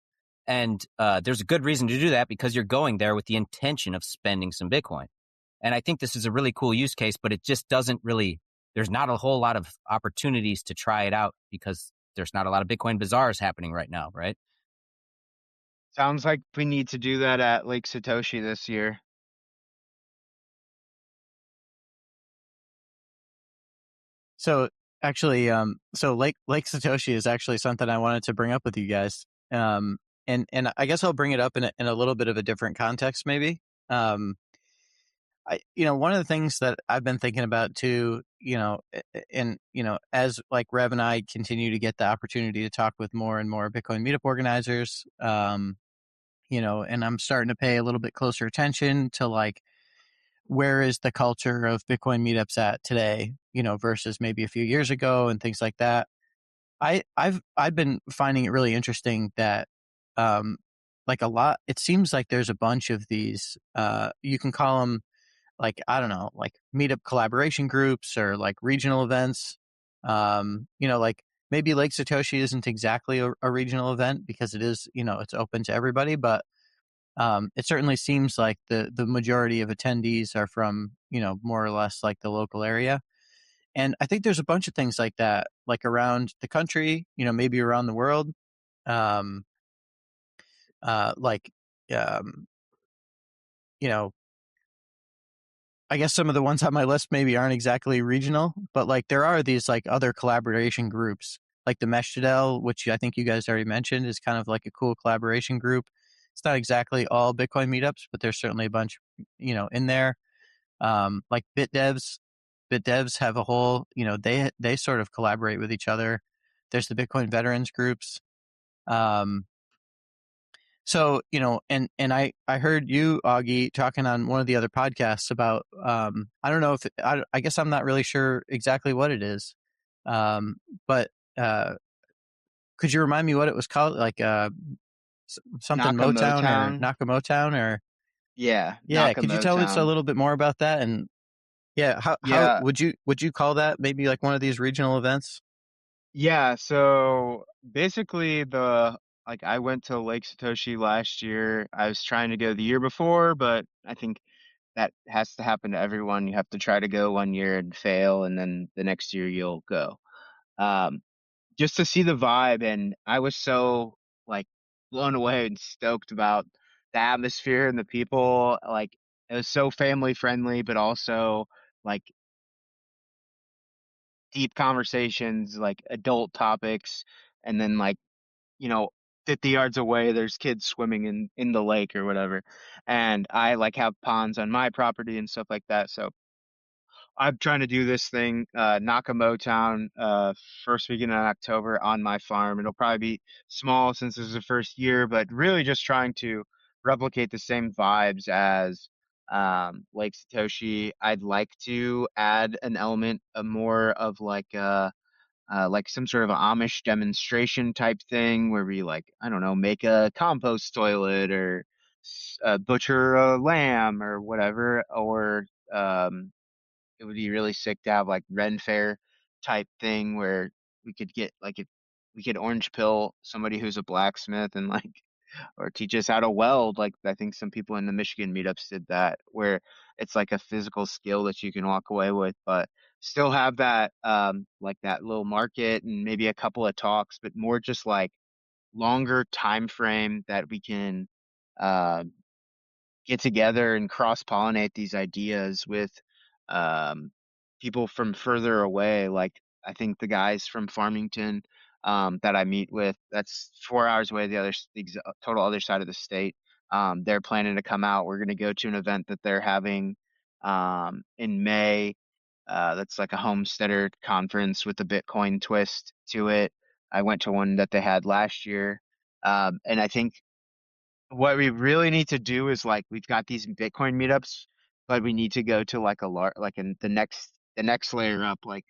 and there's a good reason to do that because you're going there with the intention of spending some Bitcoin. And I think this is a really cool use case, but it just doesn't really, there's not a whole lot of opportunities to try it out because there's not a lot of Bitcoin bazaars happening right now, right? sounds like we need to do that at Lake Satoshi this year. So actually, so Lake Satoshi is actually something I wanted to bring up with you guys. And I guess I'll bring it up in a little bit of a different context, maybe. One of the things that I've been thinking about too, and as like Rev and I continue to get the opportunity to talk with more and more Bitcoin Meetup organizers, and I'm starting to pay a little bit closer attention to like where is the culture of Bitcoin meetups at today, versus maybe a few years ago and things like that. I've been finding it really interesting that like a lot it seems like there's a bunch of these you can call them like I don't know, like meetup collaboration groups or like regional events. Like maybe Lake Satoshi isn't exactly a regional event because it is, it's open to everybody, but it certainly seems like the majority of attendees are from, more or less like the local area. And I think there's a bunch of things like that, like around the country, maybe around the world. Um, like, um, you know, I guess some of the ones on my list maybe aren't exactly regional, but like there are these like other collaboration groups, like the Meshdadel, which I think you guys already mentioned, is kind of like a cool collaboration group. It's not exactly all Bitcoin meetups, but there's certainly a bunch, in there. Like BitDevs have a whole, they sort of collaborate with each other. There's the Bitcoin veterans groups. Um, so, and I heard you, Augie, talking on one of the other podcasts about, I don't know if, I guess I'm not really sure exactly what it is. But could you remind me what it was called? Like something Motown or Nakamotown. Nakamotown or, Yeah, yeah. Could you tell us a Nakamotown. little bit more about that? And Yeah, how Yeah, would you call that maybe like one of these regional events? yeah. So basically, I went to Lake Satoshi last year. I was trying to go the year before, but I think that has to happen to everyone. You have to try to go one year and fail, and then the next year you'll go. Um, just to see the vibe, and I was so like blown away and stoked about the atmosphere and the people. Like it was so family friendly, but also like deep conversations, like adult topics, and then like, you know, 50 yards away there's kids swimming in the lake or whatever. And I like have ponds on my property and stuff like that. So I'm trying to do this thing, Nakamotown, first weekend in October on my farm. It'll probably be small since this is the first year, but really just trying to replicate the same vibes as Lake Satoshi. I'd like to add an element of more of like some sort of Amish demonstration type thing where we like, I don't know, make a compost toilet or butcher a lamb or whatever, or it would be really sick to have like Ren Fair type thing where we could get like if we could orange pill somebody who's a blacksmith and like or teach us how to weld. Like I think some people in the Michigan meetups did that where it's like a physical skill that you can walk away with, but still have that like that little market and maybe a couple of talks, but more just like longer time frame that we can uh, get together and cross-pollinate these ideas with um, people from further away. Like I think the guys from Farmington that I meet with, that's 4 hours away, the total other side of the state. They're planning to come out. We're going to go to an event that they're having in May. That's like a homesteader conference with a Bitcoin twist to it. I went to one that they had last year. And I think what we really need to do is like we've got these Bitcoin meetups, but we need to go to like a lar like in the next layer up. Like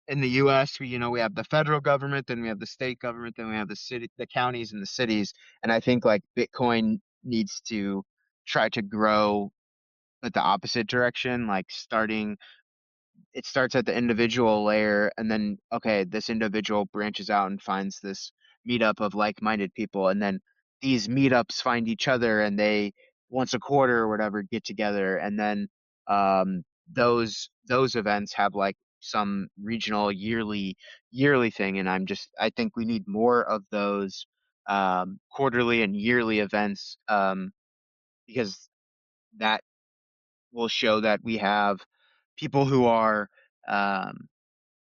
in the US, we have the federal government, then we have the state government, then we have the counties and the cities. And I think like Bitcoin needs to try to grow but the opposite direction, like starting it starts at the individual layer and then okay, this individual branches out and finds this meetup of like-minded people, and then these meetups find each other and they once a quarter or whatever get together, and then um those events have like some regional yearly thing. And I think we need more of those quarterly and yearly events, because that will show that we have people who are um,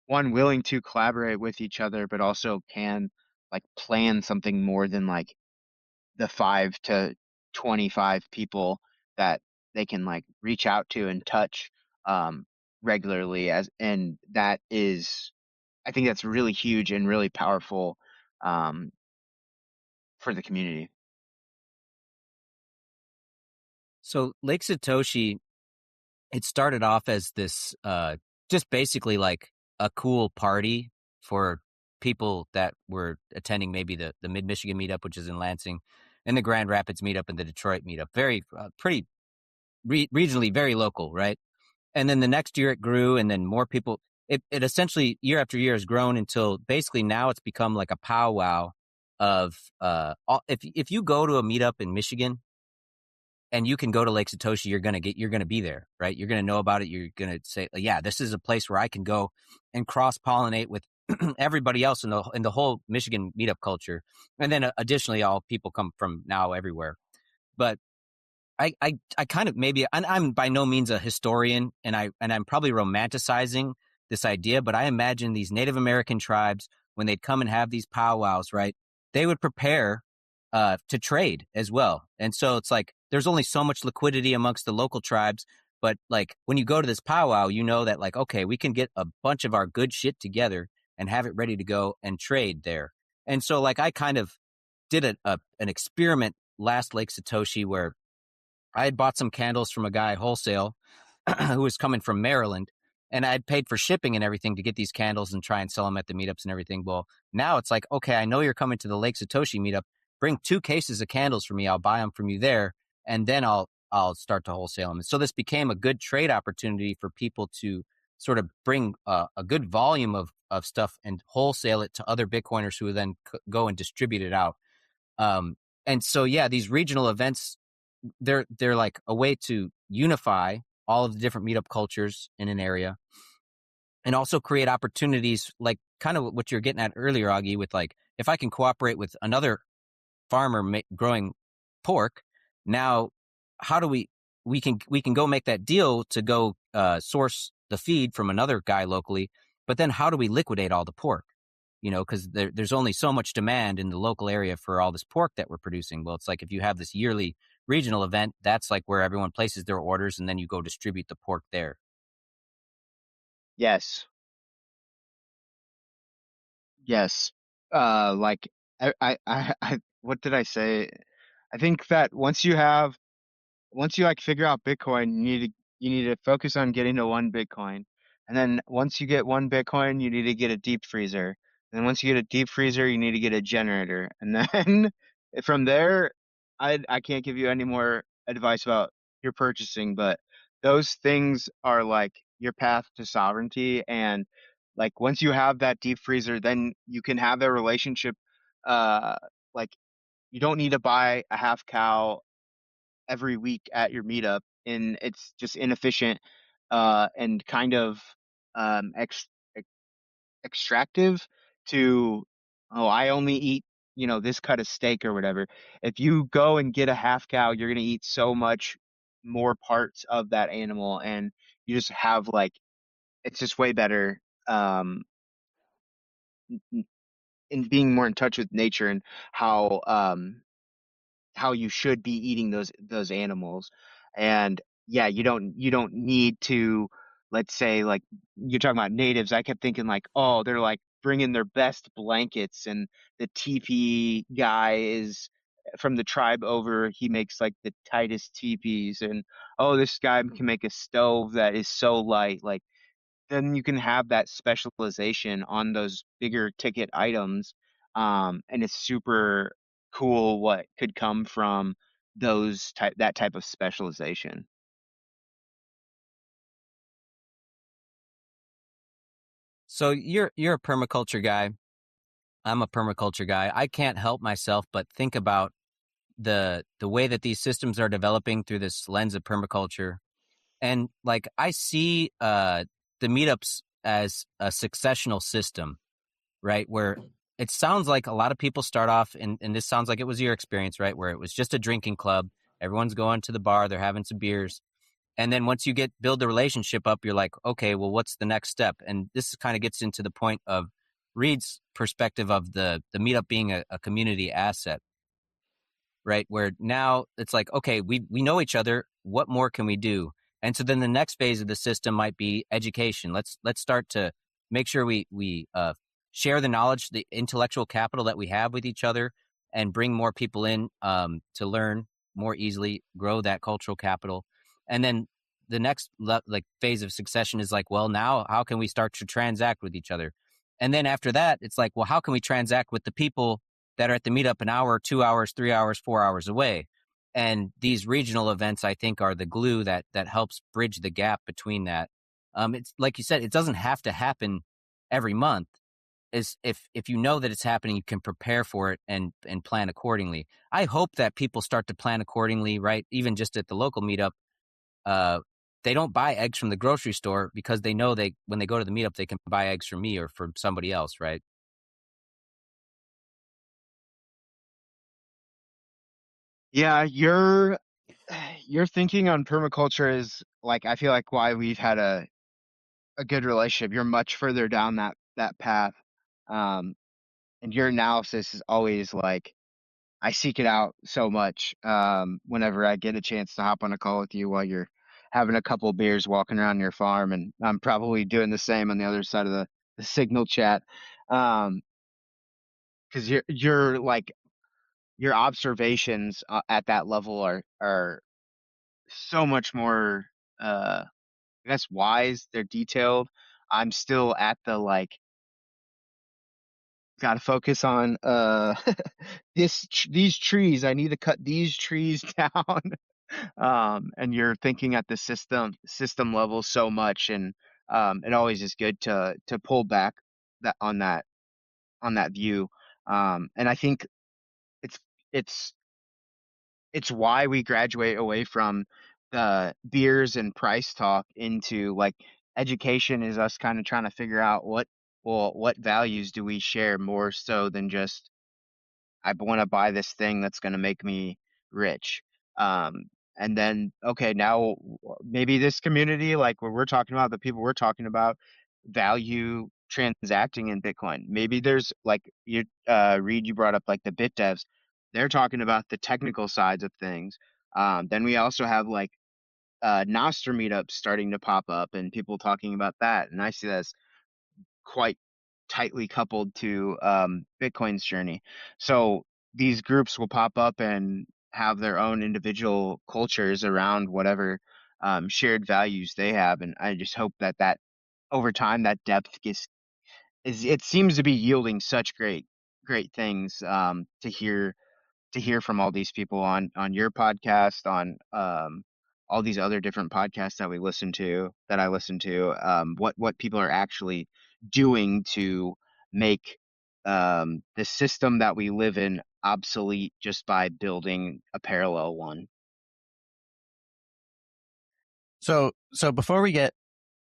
one willing to collaborate with each other, but also can like plan something more than like the 5 to 25 people that they can like reach out to and touch um, regularly. And that is, I think that's really huge and really powerful um, for the community. So Lake Satoshi, it started off as this just basically like a cool party for people that were attending maybe the Mid Michigan meetup, which is in Lansing, and the Grand Rapids meetup and the Detroit meetup. Very pretty regionally, very local, right? And then the next year it grew, and then more people. It essentially year after year has grown until basically now it's become like a powwow of if you go to a meetup in Michigan and you can go to Lake Satoshi, you're gonna be there, right? You're gonna know about it. You're gonna say, yeah, this is a place where I can go and cross pollinate with everybody else in the whole Michigan meetup culture. And then additionally, all people come from now everywhere. But I kind of maybe I'm by no means a historian, and I'm probably romanticizing this idea, but I imagine these Native American tribes when they'd come and have these powwows, right? They would prepare to trade as well, and so it's like there's only so much liquidity amongst the local tribes, but like when you go to this powwow, you know that like okay, we can get a bunch of our good shit together and have it ready to go and trade there, and so like I kind of did an experiment last Lake Satoshi where I had bought some candles from a guy wholesale who was coming from Maryland, and I had paid for shipping and everything to get these candles and try and sell them at the meetups and everything. Well, now it's like, okay, I know you're coming to the Lake Satoshi meetup. Bring 2 cases of candles for me. I'll buy them from you there, and then I'll start to wholesale them. So this became a good trade opportunity for people to sort of bring a good volume of stuff and wholesale it to other Bitcoiners who then go and distribute it out. Um, and so, yeah, these regional events, they're like a way to unify all of the different meetup cultures in an area and also create opportunities like kind of what you're getting at earlier, Augie, with like, if I can cooperate with another farmer growing pork, now how do we can go make that deal to go source the feed from another guy locally, but then how do we liquidate all the pork? Because there's only so much demand in the local area for all this pork that we're producing. Well, it's like if you have this yearly regional event, that's like where everyone places their orders and then you go distribute the pork there. Yes. Yes. Like what did I say? I think that once you like figure out Bitcoin, you need to focus on getting to one Bitcoin. And then once you get one Bitcoin, you need to get a deep freezer. And then once you get a deep freezer, you need to get a generator. And then from there, I can't give you any more advice about your purchasing, but those things are like your path to sovereignty. And like once you have that deep freezer, then you can have a relationship. Uh, like you don't need to buy a half cow every week at your meetup, and it's just inefficient and kind of ex extractive to, oh, I only eat, this cut of steak or whatever. If you go and get a half cow, you're gonna eat so much more parts of that animal, and you just have like it's just way better in being more in touch with nature and how how you should be eating those animals. And yeah, you don't need to, let's say, like you're talking about natives. I kept thinking like, oh, they're like bringing their best blankets, and the teepee guy is from the tribe over. He makes like the tightest teepees, and oh, this guy can make a stove that is so light. Like then you can have that specialization on those bigger ticket items. And it's super cool what could come from that type of specialization. So you're a permaculture guy. I'm a permaculture guy. I can't help myself but think about the way that these systems are developing through this lens of permaculture. And like I see the meetups as a successional system, right? Where it sounds like a lot of people start off, and this sounds like it was your experience, right? Where it was just a drinking club. Everyone's going to the bar, they're having some beers. And then once you build the relationship up, you're like, okay, well, what's the next step? And this kind of gets into the point of Reed's perspective of the meetup being a community asset, right? Where now it's like, okay, we know each other. What more can we do? And so then the next phase of the system might be education. Let's start to make sure we share the knowledge, the intellectual capital that we have with each other, and bring more people in to learn more easily, grow that cultural capital. And then the next like phase of succession is like, well, now how can we start to transact with each other? And then after that, it's like, well, how can we transact with the people that are at the meetup an hour, 2 hours, 3 hours, 4 hours away? And these regional events, I think, are the glue that helps bridge the gap between that. It's like you said, it doesn't have to happen every month. Is if you know that it's happening, you can prepare for it and plan accordingly. I hope that people start to plan accordingly, right? Even just at the local meetup, uh, they don't buy eggs from the grocery store because they know they when they go to the meetup they can buy eggs from me or from somebody else, right? Yeah, your thinking on permaculture is like I feel like why we've had a good relationship. You're much further down that path. Um, and your analysis is always like I seek it out so much whenever I get a chance to hop on a call with you while you're having a couple beers walking around your farm, and I'm probably doing the same on the other side of the signal chat. Because you're like your observations at that level are so much more I guess wise. They're detailed. I'm still at the like gotta focus on these trees. I need to cut these trees down. And you're thinking at the system level so much, and it always is good to pull back that on that view. And I think it's it's it's why we graduate away from the beers and price talk into like education is us kind of trying to figure out what values do we share more so than just I want to buy this thing that's going to make me rich. Um, and then, okay, now maybe this community, like what we're talking about, the people we're talking about, value transacting in Bitcoin. Maybe there's like you, Reed, you brought up like the bit devs. They're talking about the technical sides of things. Then we also have like nostr meetups starting to pop up and people talking about that. And I see that as quite tightly coupled to Bitcoin's journey. So these groups will pop up and have their own individual cultures around whatever shared values they have, and I just hope that over time that depth gets is it seems to be yielding such great things to hear from all these people on your podcast, on all these other different podcasts that I listen to, what people are actually doing to make the system that we live in obsolete just by building a parallel one. So before we get,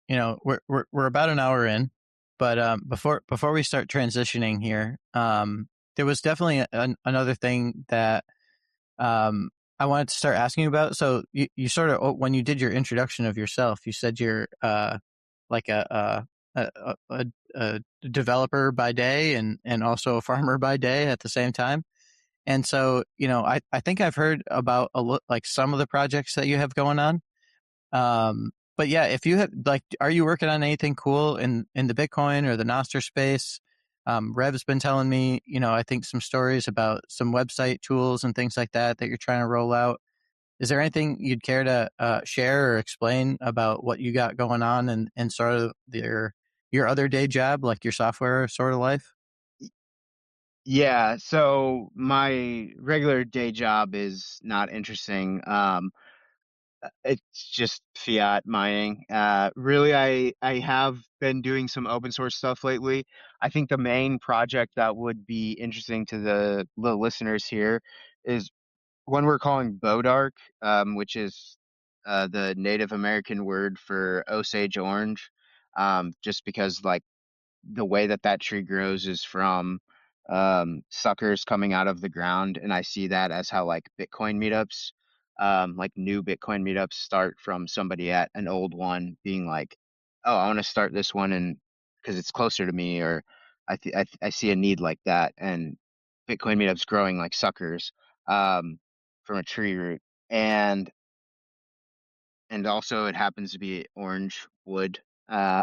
we're about an hour in, but before we start transitioning here, there was definitely another thing that I wanted to start asking you about. So you sort of, when you did your introduction of yourself, you said you're like a developer by day and also a farmer by day at the same time. And so, I think I've heard about like some of the projects that you have going on. But yeah, if you have like, are you working on anything cool in the Bitcoin or the nostr space? Rev's been telling me, I think some stories about some website tools and things like that you're trying to roll out. Is there anything you'd care to share or explain about what you got going on and sort of your other day job, like your software sort of life? Yeah, so my regular day job is not interesting. It's just fiat mining. Really, I have been doing some open source stuff lately. I think the main project that would be interesting to the listeners here is one we're calling Bodark, which is the Native American word for Osage orange. Just because like the way that that tree grows is from suckers coming out of the ground, and I see that as how like Bitcoin meetups, like new Bitcoin meetups start from somebody at an old one being like, oh, I want to start this one and because it's closer to me, or I see a need like that, and Bitcoin meetups growing like suckers from a tree root, and also it happens to be orange wood uh,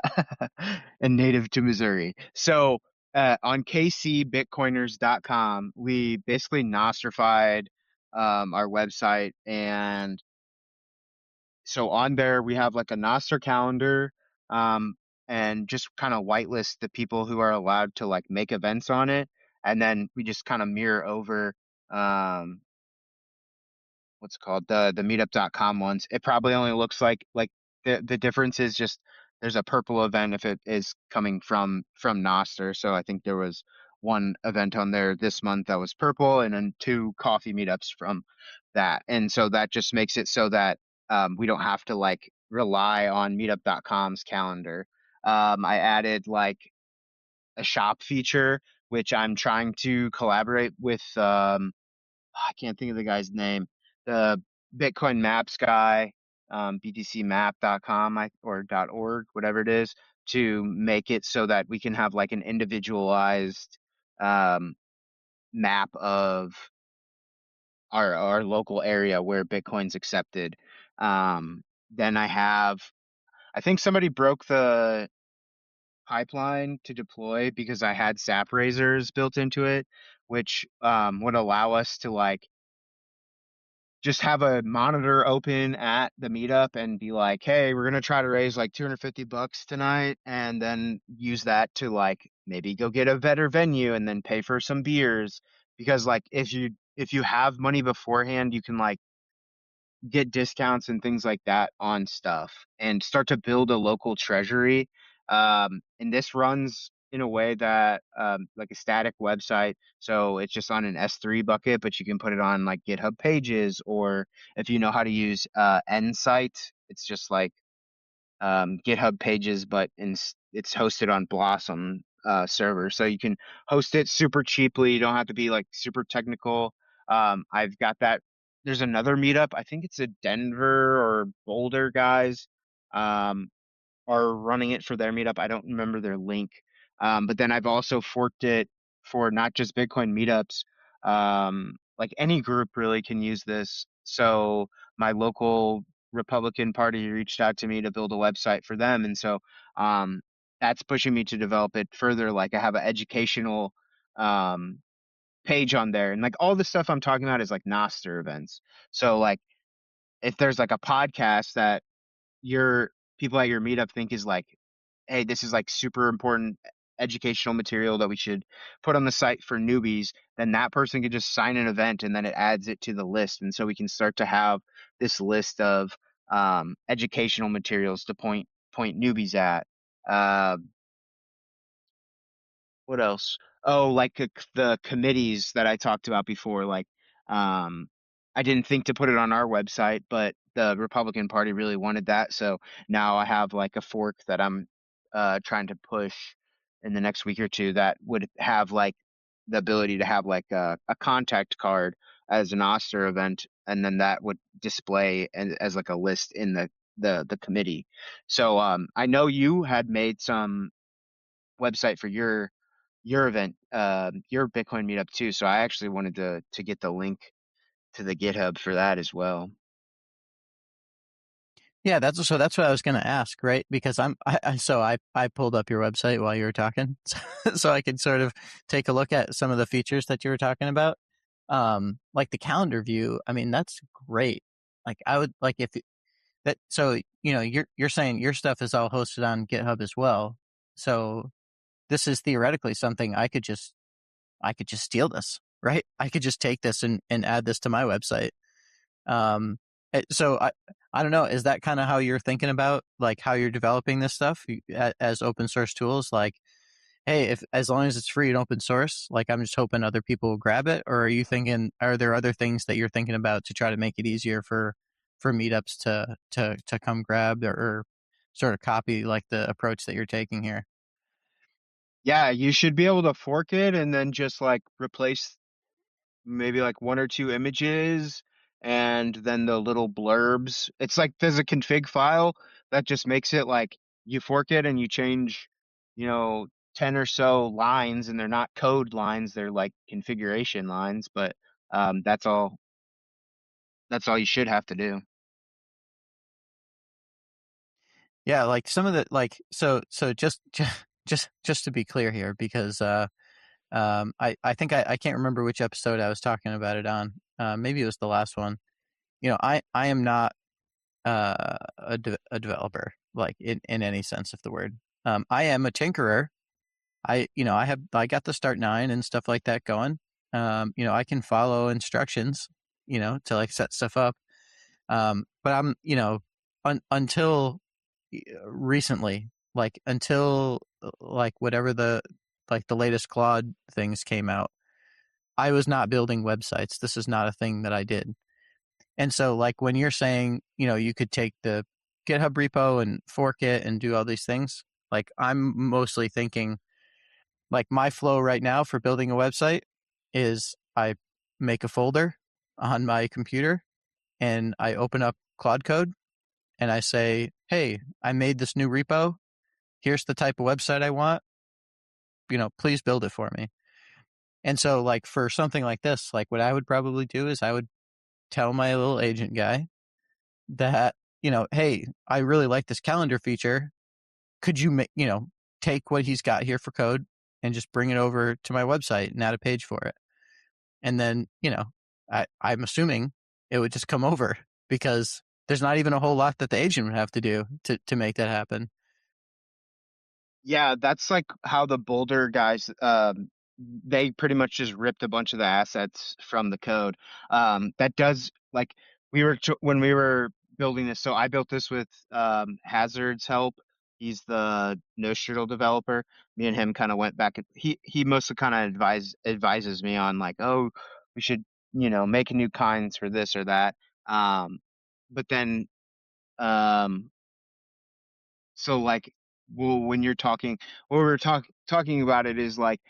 and native to Missouri. So on kcbitcoiners.com, we basically nostrified our website. And so on there, we have like a Nostr calendar um, and just kind of whitelist the people who are allowed to like make events on it. And then we just kind of mirror over um, what's it called, the meetup.com ones. It probably only looks like the difference is just there's a purple event if it is coming from Nostr. So I think there was one event on there this month that was purple, and then two coffee meetups from that. And so that just makes it so that we don't have to like rely on meetup.com's calendar. I added like a shop feature, which I'm trying to collaborate with I can't think of the guy's name. The Bitcoin Maps guy, btcmap.com or .org, whatever it is, to make it so that we can have like an individualized um, map of our local area where Bitcoin's accepted. Then I think somebody broke the pipeline to deploy because I had SAP razors built into it, which would allow us to like just have a monitor open at the meetup and be like, hey, we're gonna try to raise like $250 tonight, and then use that to like maybe go get a better venue and then pay for some beers. Because like if you have money beforehand, you can like get discounts and things like that on stuff and start to build a local treasury. And this runs in a way that like a static website. So it's just on an S3 bucket, but you can put it on like GitHub Pages, or if you know how to use Nsight, it's just like GitHub Pages, but it's hosted on Blossom server. So you can host it super cheaply. You don't have to be like super technical. I've got that. There's another meetup. I think it's a Denver or Boulder guys. Um, are running it for their meetup. I don't remember their link. But then I've also forked it for not just Bitcoin meetups. Like any group really can use this. So my local Republican Party reached out to me to build a website for them. And so that's pushing me to develop it further. Like I have an educational um, page on there. And like all the stuff I'm talking about is like nostr events. So like if there's like a podcast that your people at your meetup think is like, hey, this is like super important educational material that we should put on the site for newbies, then that person could just sign an event and then it adds it to the list. And so we can start to have this list of educational materials to point newbies at. Uh, what else? Oh, like the committees that I talked about before. Like, um, I didn't think to put it on our website, but the Republican Party really wanted that. So now I have like a fork that I'm trying to push in the next week or two that would have like the ability to have like a contact card as an Oster event, and then that would display as like a list in the committee. So I know you had made some website for your event, your Bitcoin meetup too. So I actually wanted to get the link to the GitHub for that as well. Yeah, that's what I was going to ask, right? Because I pulled up your website while you were talking, so I could sort of take a look at some of the features that you were talking about. Like the calendar view. I mean, that's great. Like I would like if that. So you're saying your stuff is all hosted on GitHub as well. So this is theoretically something I could just steal this, right? I could just take this and add this to my website. So I don't know. Is that kind of how you're thinking about like how you're developing this stuff as open source tools? Like, hey, if as long as it's free and open source, like I'm just hoping other people will grab it. Or are you thinking? Are there other things that you're thinking about to try to make it easier for meetups to come grab or sort of copy like the approach that you're taking here? Yeah, you should be able to fork it and then just like replace maybe like one or two images and then the little blurbs. It's like there's a config file that just makes it like you fork it and you change, you know, 10 or so lines, and they're not code lines, they're like configuration lines, but that's all you should have to do. Yeah, like some of the like so just to be clear here, because I think I can't remember which episode I was talking about it on. Maybe it was the last one. I am not a developer like in any sense of the word. I am a tinkerer. I got the start nine and stuff like that going. I can follow instructions, to like set stuff up. But I'm, until recently, like until like whatever the latest Claude things came out, I was not building websites. This is not a thing that I did. And so like when you're saying, you could take the GitHub repo and fork it and do all these things, like I'm mostly thinking like my flow right now for building a website is I make a folder on my computer and I open up Claude Code and I say, "Hey, I made this new repo. Here's the type of website I want. Please build it for me." And so like for something like this, like what I would probably do is I would tell my little agent guy that, "Hey, I really like this calendar feature. Could you take what he's got here for code and just bring it over to my website and add a page for it?" And then, I'm assuming it would just come over because there's not even a whole lot that the agent would have to do to make that happen. Yeah, that's like how the Boulder guys they pretty much just ripped a bunch of the assets from the code. That does like when we were building this. So I built this with Hazard's help. He's the nostr developer. Me and him kind of went back. He mostly kind of advises me on like, oh, we should make new kinds for this or that. Um, but then um, so like, well, when you're talking, what we're talking about it is like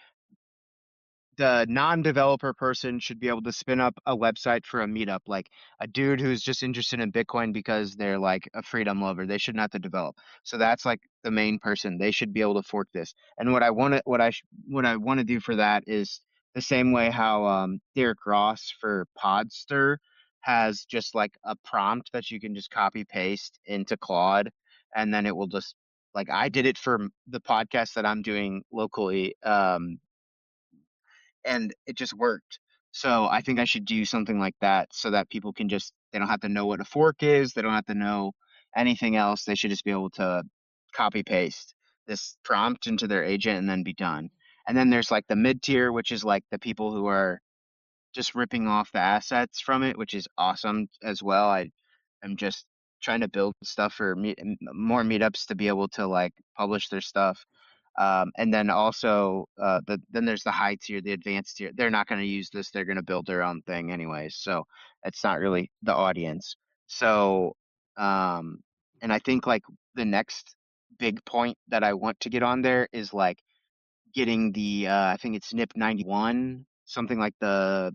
the non-developer person should be able to spin up a website for a meetup, like a dude who's just interested in Bitcoin because they're like a freedom lover. They shouldn't have to develop. So that's like the main person. They should be able to fork this. And what I want to do for that is the same way how Derek Ross for Podster has just like a prompt that you can just copy paste into Claude, and then it will just like I did it for the podcast that I'm doing locally. And it just worked. So I think I should do something like that so that people can just they don't have to know what a fork is, they don't have to know anything else. They should just be able to copy paste this prompt into their agent and then be done. And then there's like the mid tier, which is like the people who are just ripping off the assets from it, which is awesome as well. I am just trying to build stuff for more meetups to be able to like publish their stuff. And then also then there's the high tier, the advanced tier. They're not going to use this. They're going to build their own thing anyways. So it's not really the audience. So um, and I think like the next big point that I want to get on there is like getting the I think it's NIP 91, something like the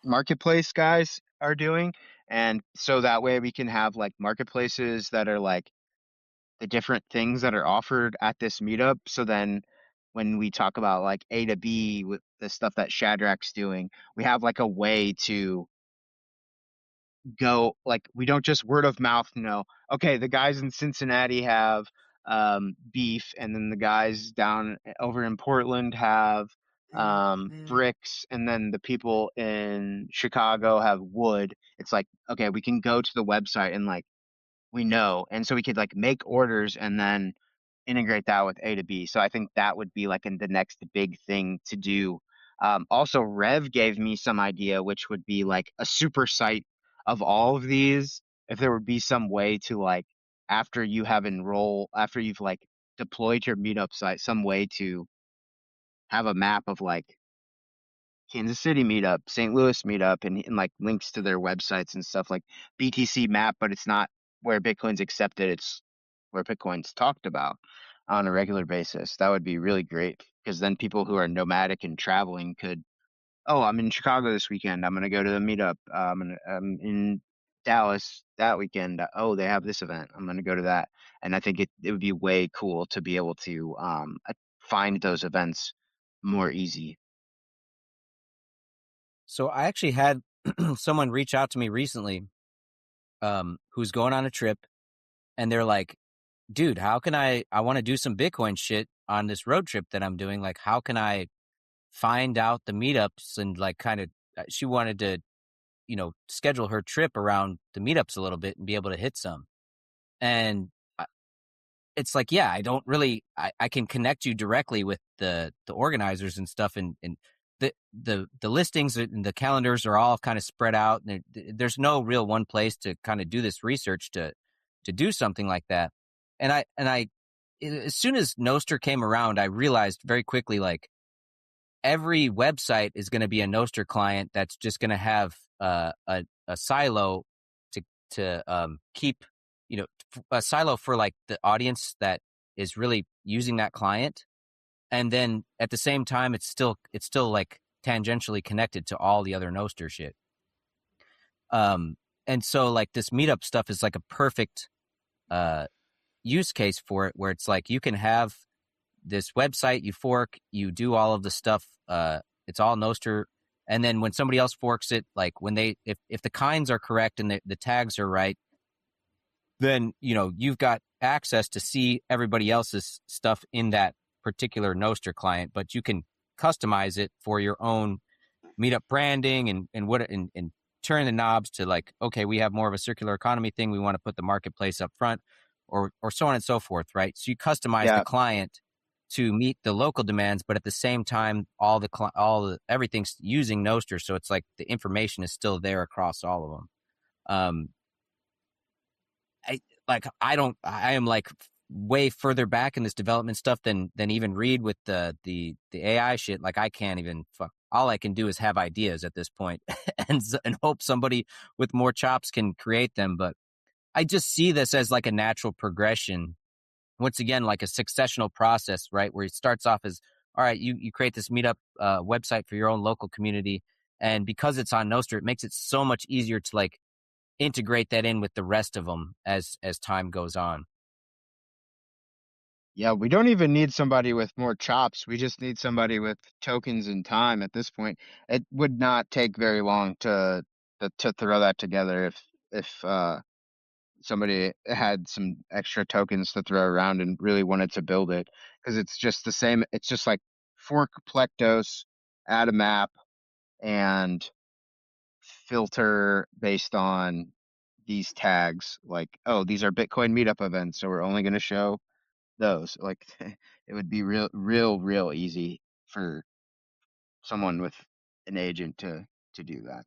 marketplace guys are doing. And so that way we can have like marketplaces that are like the different things that are offered at this meetup. So then when we talk about like A to B with the stuff that Shadrack's doing, we have like a way to go like we don't just word of mouth know, okay, the guys in Cincinnati have beef, and then the guys down over in Portland have bricks, and then the people in Chicago have wood. It's like, okay, we can go to the website and like we know, and so we could like make orders and then integrate that with A to B. So I think that would be like in the next big thing to do. Also, Rev gave me some idea, which would be like a super site of all of these. If there would be some way to like, after you've like deployed your meetup site, some way to have a map of like Kansas City meetup, St. Louis meetup, and like links to their websites and stuff like BTC map, but it's not where Bitcoin's accepted, it's where Bitcoin's talked about on a regular basis. That would be really great because then people who are nomadic and traveling could, oh, I'm in Chicago this weekend. I'm gonna go to the meetup. I'm in Dallas that weekend. Oh, they have this event. I'm gonna go to that. And I think it would be way cool to be able to find those events more easy. So I actually had someone reach out to me recently, who's going on a trip, and they're like, dude, how can I want to do some Bitcoin shit on this road trip that I'm doing. Like, how can I find out the meetups and like kind of, she wanted to, schedule her trip around the meetups a little bit and be able to hit some. And it's like, yeah, I don't really, I can connect you directly with the organizers and stuff. And the listings and the calendars are all kind of spread out. And there's no real one place to kind of do this research to do something like that. And I, as soon as Nostr came around, I realized very quickly, like, every website is going to be a Nostr client that's just going to have a silo to keep, a silo for like the audience that is really using that client. And then at the same time, it's still like tangentially connected to all the other Nostr shit. And so like this meetup stuff is like a perfect use case for it, where it's like you can have this website, you fork, you do all of the stuff. It's all Nostr. And then when somebody else forks it, like when if the kinds are correct and the tags are right, then, you've got access to see everybody else's stuff in that particular Nostr client, but you can customize it for your own meetup branding and turn the knobs to like, okay, we have more of a circular economy thing. We want to put the marketplace up front, or so on and so forth. Right. So you customize the Yeah. client to meet the local demands, but at the same time, everything's using Nostr, so it's like the information is still there across all of them. I am like way further back in this development stuff than even Reed with the AI shit. Like I can't even all I can do is have ideas at this point and hope somebody with more chops can create them. But I just see this as like a natural progression. Once again, like a successional process, right? Where it starts off as, all right, you create this meetup website for your own local community. And because it's on Nostr, it makes it so much easier to like integrate that in with the rest of them as time goes on. Yeah, we don't even need somebody with more chops. We just need somebody with tokens and time at this point. It would not take very long to throw that together if somebody had some extra tokens to throw around and really wanted to build it, because it's just the same. It's just like fork Plectos, add a map, and filter based on these tags. Like, oh, these are Bitcoin Meetup events, so we're only going to show those. Like, it would be real easy for someone with an agent to do that.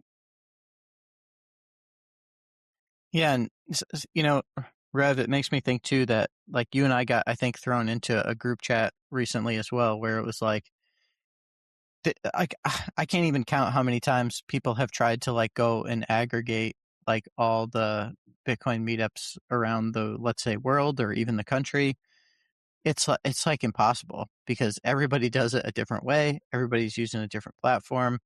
Yeah, and Rev, it makes me think too that like you and I got, I think, thrown into a group chat recently as well, where it was like, I can't even count how many times people have tried to like go and aggregate like all the Bitcoin meetups around the, let's say, world or even the country. It's like impossible because everybody does it a different way. Everybody's using a different platform.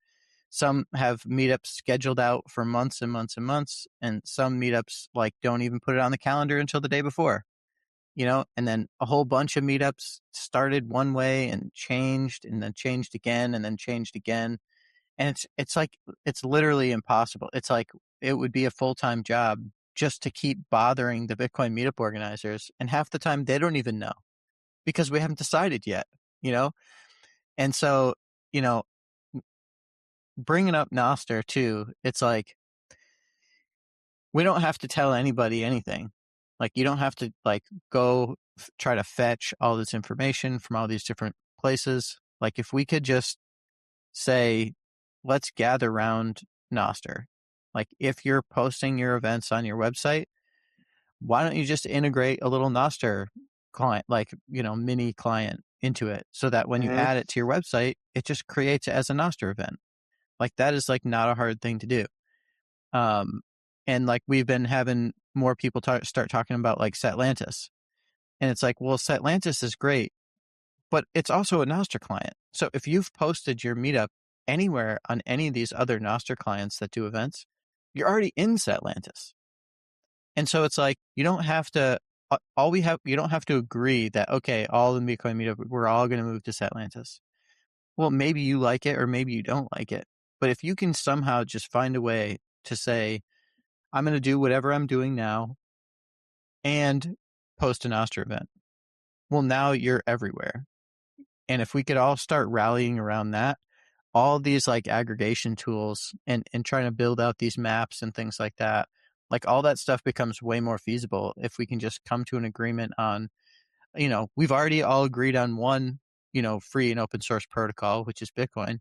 Some have meetups scheduled out for months and months and months, and some meetups like don't even put it on the calendar until the day before. And then a whole bunch of meetups started one way and then changed again and then changed again. And it's like it's literally impossible. It's like it would be a full-time job just to keep bothering the Bitcoin meetup organizers, and half the time they don't even know because we haven't decided yet, you know? And so, you know, bringing up Nostr too, it's like we don't have to tell anybody anything. Like you don't have to like go try to fetch all this information from all these different places. Like if we could just say, let's gather around Nostr. Like if you're posting your events on your website, why don't you just integrate a little Nostr client, like, mini client into it so that when you Hmm. add it to your website, it just creates it as a Nostr event. Like that is like not a hard thing to do. Um, and like we've been having more people start talking about like Setlantis. And it's like, well, Setlantis is great, but it's also a Nostr client. So if you've posted your meetup anywhere on any of these other Nostr clients that do events, you're already in Setlantis. And so it's like, you don't have to, you don't have to agree that, okay, all the Bitcoin meetup, we're all going to move to Setlantis. Well, maybe you like it or maybe you don't like it. But if you can somehow just find a way to say, I'm going to do whatever I'm doing now and post an Nostr event, well, now you're everywhere. And if we could all start rallying around that, all these like aggregation tools and trying to build out these maps and things like that, like all that stuff becomes way more feasible if we can just come to an agreement on, we've already all agreed on one, free and open source protocol, which is Bitcoin.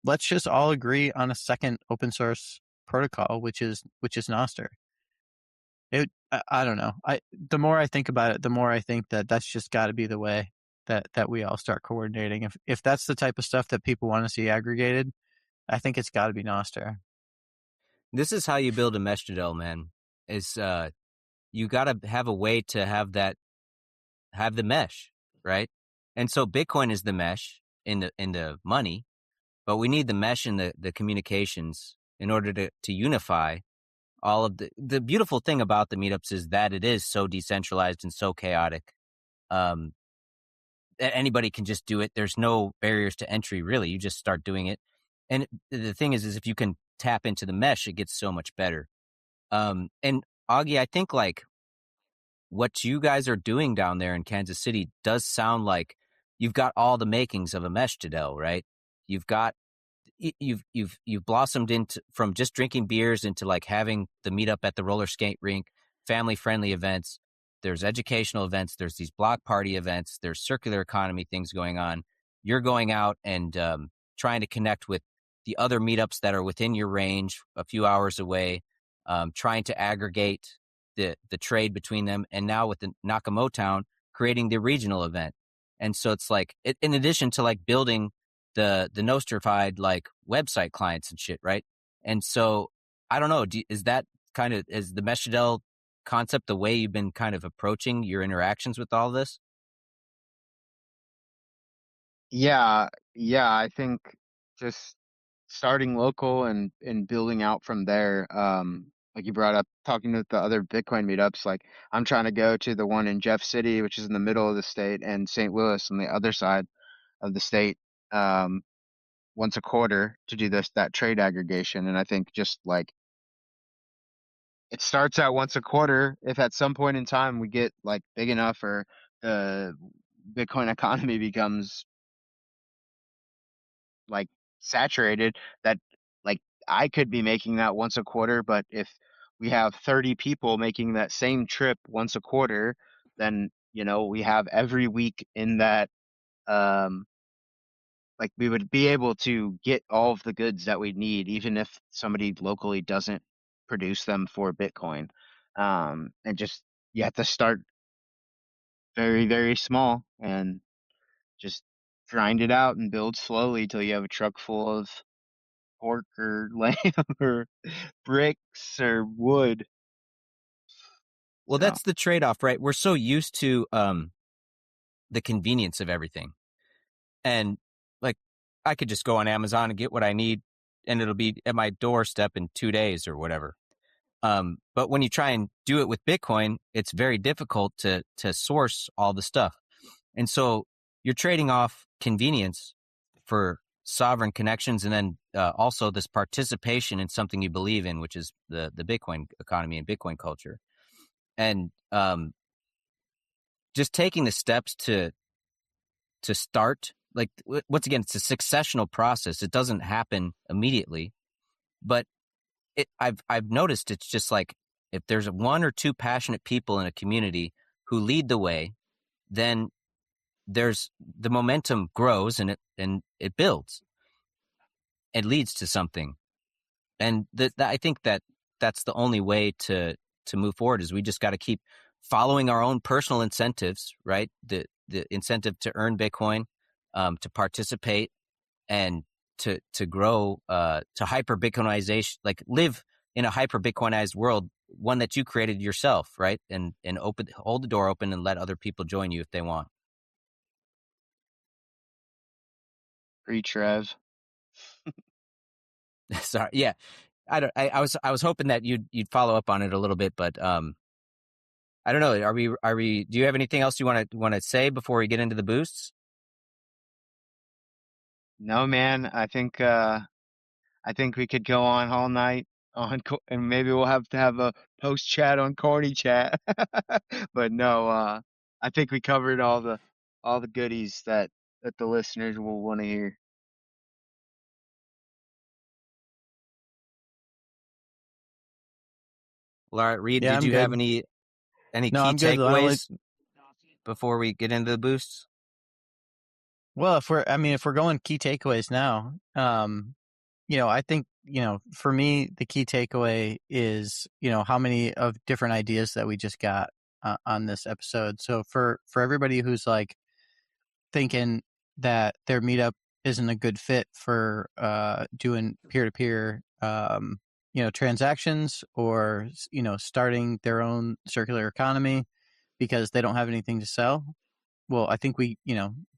Let's just all agree on a second open source protocol, which is Nostr. I don't know. The more I think about it, the more I think that that's just got to be the way that we all start coordinating. If that's the type of stuff that people want to see aggregated, I think it's got to be Nostr. This is how you build a mesh Tadel, man. Is you got to have a way to have the mesh, right? And so Bitcoin is the mesh in the money, but we need the mesh in the communications in order to unify all of the beautiful thing about the meetups is that it is so decentralized and so chaotic. That anybody can just do it. There's no barriers to entry, really. You just start doing it. And the thing is if you can tap into the mesh, it gets so much better. And Augie, I think like what you guys are doing down there in Kansas City does sound like you've got all the makings of a mesh Tadel, right? You've got you've blossomed into from just drinking beers into like having the meetup at the roller skate rink, family friendly events. there's educational events, there's these block party events, there's circular economy things going on. You're going out and trying to connect with the other meetups that are within your range, a few hours away, trying to aggregate the trade between them. And now with the Nakamotown, creating the regional event. And so it's like, in addition to like building the nostrified like website clients and shit, right? And so I don't know, is that kind of, is the Meshadel concept the way you've been kind of approaching your interactions with all this? Yeah, yeah, I think just starting local and building out from there. Like you brought up talking to the other Bitcoin meetups, like I'm trying to go to the one in Jeff City, which is in the middle of the state, and St. Louis on the other side of the state, um, once a quarter to do that trade aggregation. And I think just like it starts at once a quarter. If at some point in time we get like big enough or the Bitcoin economy becomes like saturated, that like I could be making that once a quarter, but if we have 30 people making that same trip once a quarter, then we have every week in that, um like we would be able to get all of the goods that we need even if somebody locally doesn't produce them for Bitcoin. And just you have to start very, very small and just grind it out and build slowly till you have a truck full of pork or lamb or bricks or wood. Well, So that's the trade-off, right? We're so used to the convenience of everything. And like I could just go on Amazon and get what I need and it'll be at my doorstep in 2 days or whatever. But when you try and do it with Bitcoin, it's very difficult to source all the stuff. And so you're trading off convenience for sovereign connections and then also this participation in something you believe in, which is the Bitcoin economy and Bitcoin culture. And just taking the steps to start, like once again, it's a successional process. It doesn't happen immediately, but I've noticed it's just like if there's one or two passionate people in a community who lead the way, then there's the momentum grows and it builds. It leads to something, and I think that's the only way to move forward. Is we just got to keep following our own personal incentives, right? The incentive to earn Bitcoin, to participate, and to grow, to hyper Bitcoinization, like live in a hyper Bitcoinized world, one that you created yourself, right? And hold the door open and let other people join you if they want. preach, Rev. Sorry, yeah, I was hoping that you'd follow up on it a little bit, but I don't know. Are we? Do you have anything else you want to say before we get into the boosts? No, man, I think we could go on all night and maybe we'll have to have a post chat on Corny Chat. But no, I think we covered all the goodies that the listeners will want to hear. Well, all right, Reed, Yeah, did I'm you have good. any No, key I'm good. The only takeaways before we get into the boosts? well, if we're going key takeaways now, I think, for me, the key takeaway is, how many of different ideas that we just got on this episode. So for everybody who's like thinking that their meetup isn't a good fit for doing peer-to-peer, transactions or, starting their own circular economy because they don't have anything to sell. Well, I think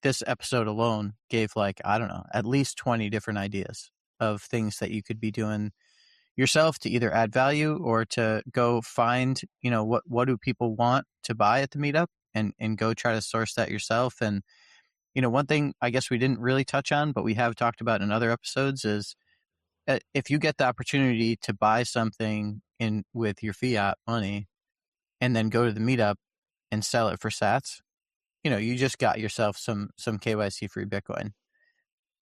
this episode alone gave like, I don't know, at least 20 different ideas of things that you could be doing yourself to either add value or to go find, what do people want to buy at the meetup and go try to source that yourself. And, one thing I guess we didn't really touch on, but we have talked about in other episodes is if you get the opportunity to buy something in with your fiat money and then go to the meetup and sell it for sats, you just got yourself some KYC free Bitcoin.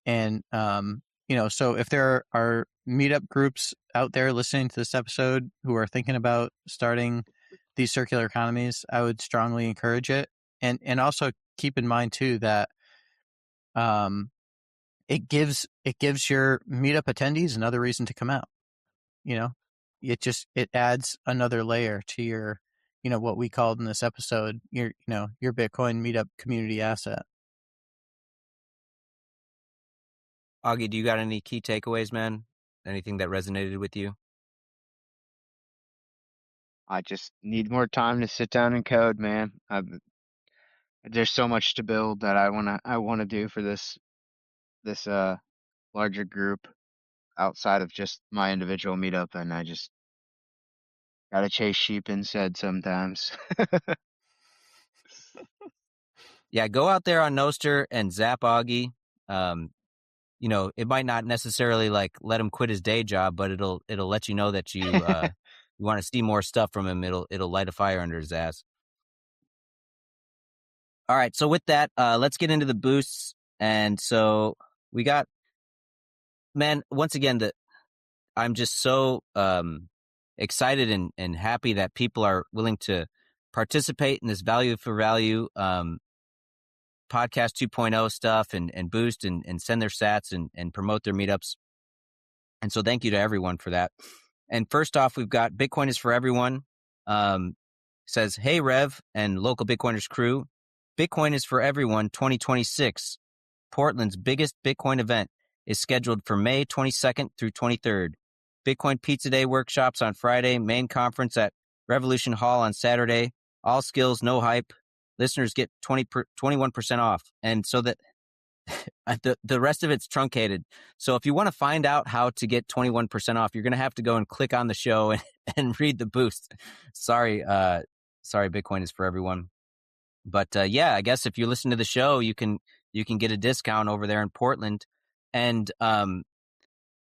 And so if there are meetup groups out there listening to this episode who are thinking about starting these circular economies, I would strongly encourage it. And also keep in mind too that it gives your meetup attendees another reason to come out. It adds another layer to your, what we called in this episode, your Bitcoin meetup community asset. Augie, do you got any key takeaways, man? Anything that resonated with you? I just need more time to sit down and code, man. There's so much to build that I wanna do for this larger group outside of just my individual meetup, and I just gotta chase sheep instead sometimes. Yeah, go out there on Nostr and zap Augie. It might not necessarily like let him quit his day job, but it'll let you know that you you want to see more stuff from him. It'll light a fire under his ass. All right, so with that, let's get into the boosts. And so we got, man, once again, I'm just so excited and happy that people are willing to participate in this value for value podcast 2.0 stuff and boost and send their sats and promote their meetups. And so thank you to everyone for that. And first off, we've got Bitcoin is for everyone. Says, hey, Rev and local Bitcoiners crew, Bitcoin is for everyone 2026. Portland's biggest Bitcoin event is scheduled for May 22nd through 23rd. Bitcoin Pizza Day workshops on Friday, main conference at Revolution Hall on Saturday. All skills, no hype. Listeners get 21% off. And so that the rest of it's truncated. So if you want to find out how to get 21% off, you're going to have to go and click on the show and read the boost. Sorry, Bitcoin is for everyone. But yeah, I guess if you listen to the show, you can get a discount over there in Portland. And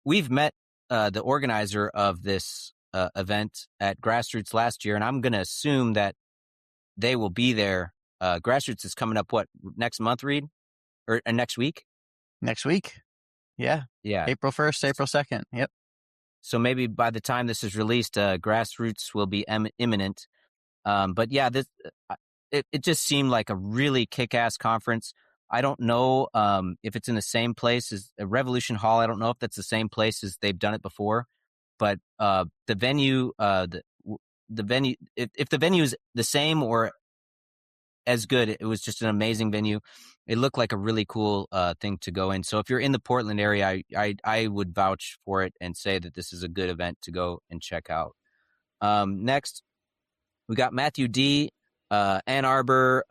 we've met the organizer of this event at Grassroots last year, and I'm going to assume that they will be there. Grassroots is coming up, next month, Reed? Or next week? Next week. Yeah. April 1st, April 2nd. Yep. So maybe by the time this is released, Grassroots will be imminent. But yeah, it just seemed like a really kick-ass conference. I don't know if it's in the same place as Revolution Hall. I don't know if that's the same place as they've done it before. But the venue, the venue, if the venue is the same or as good, it was just an amazing venue. It looked like a really cool thing to go in. So if you're in the Portland area, I would vouch for it and say that this is a good event to go and check out. Next, we got Matthew D, Ann Arbor,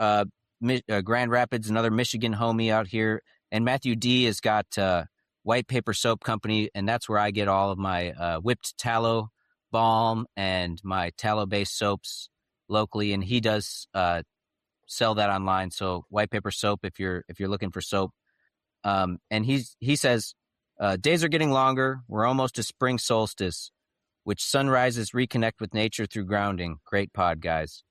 Grand Rapids, another Michigan homie out here. And Matthew D has got White Paper Soap Company, and that's where I get all of my whipped tallow balm and my tallow-based soaps locally. And he does sell that online. So White Paper Soap, if you're looking for soap. And he says, days are getting longer. We're almost to spring solstice, which sunrises reconnect with nature through grounding. Great pod, guys.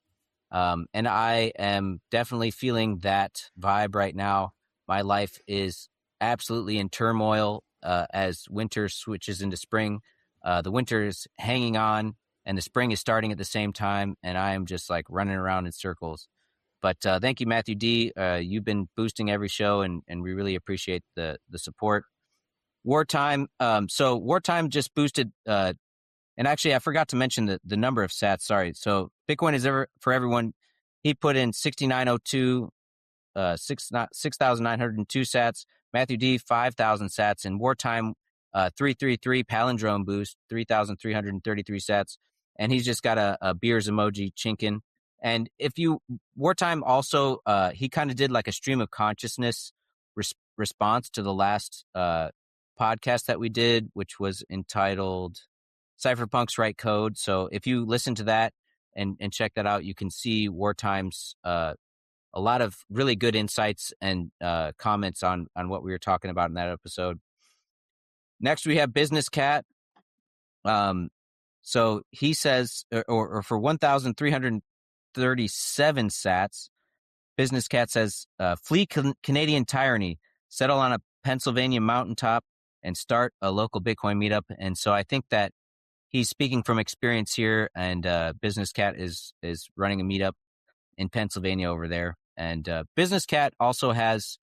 And I am definitely feeling that vibe right now. My life is absolutely in turmoil as winter switches into spring. The winter is hanging on and the spring is starting at the same time. And I am just like running around in circles. But thank you, Matthew D. You've been boosting every show, and we really appreciate the support. Wartime. So Wartime just boosted, and actually I forgot to mention the number of sats. Sorry. So Bitcoin is for everyone. He put in 6,902, 6,902 sats. Matthew D 5,000 sats, and Wartime 333 palindrome boost 3,333 sats, and he's just got a beers emoji chinking. And if you Wartime also, he kind of did like a stream of consciousness response to the last podcast that we did, which was entitled Cypherpunks Write Code. So if you listen to that and check that out, you can see Wartime's a lot of really good insights and comments on what we were talking about in that episode. Next, we have Business Cat. So he says, or for 1,337 sats, Business Cat says, flee Canadian tyranny, settle on a Pennsylvania mountaintop, and start a local Bitcoin meetup. And so I think that he's speaking from experience here, and Business Cat is running a meetup in Pennsylvania over there. And Business Cat also has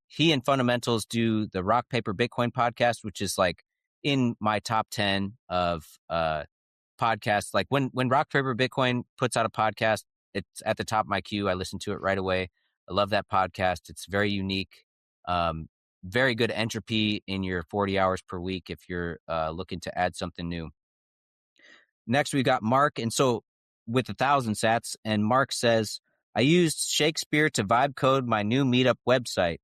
he and Fundamentals do the Rock Paper Bitcoin podcast, which is like in my top 10 of podcasts. Like when Rock Paper Bitcoin puts out a podcast, it's at the top of my queue. I listen to it right away. I love that podcast. It's very unique. Very good entropy in your 40 hours per week if you're looking to add something new. Next, we got Mark. And so with 1,000 sats, and Mark says, I used Shakespeare to vibe code my new Meetup website.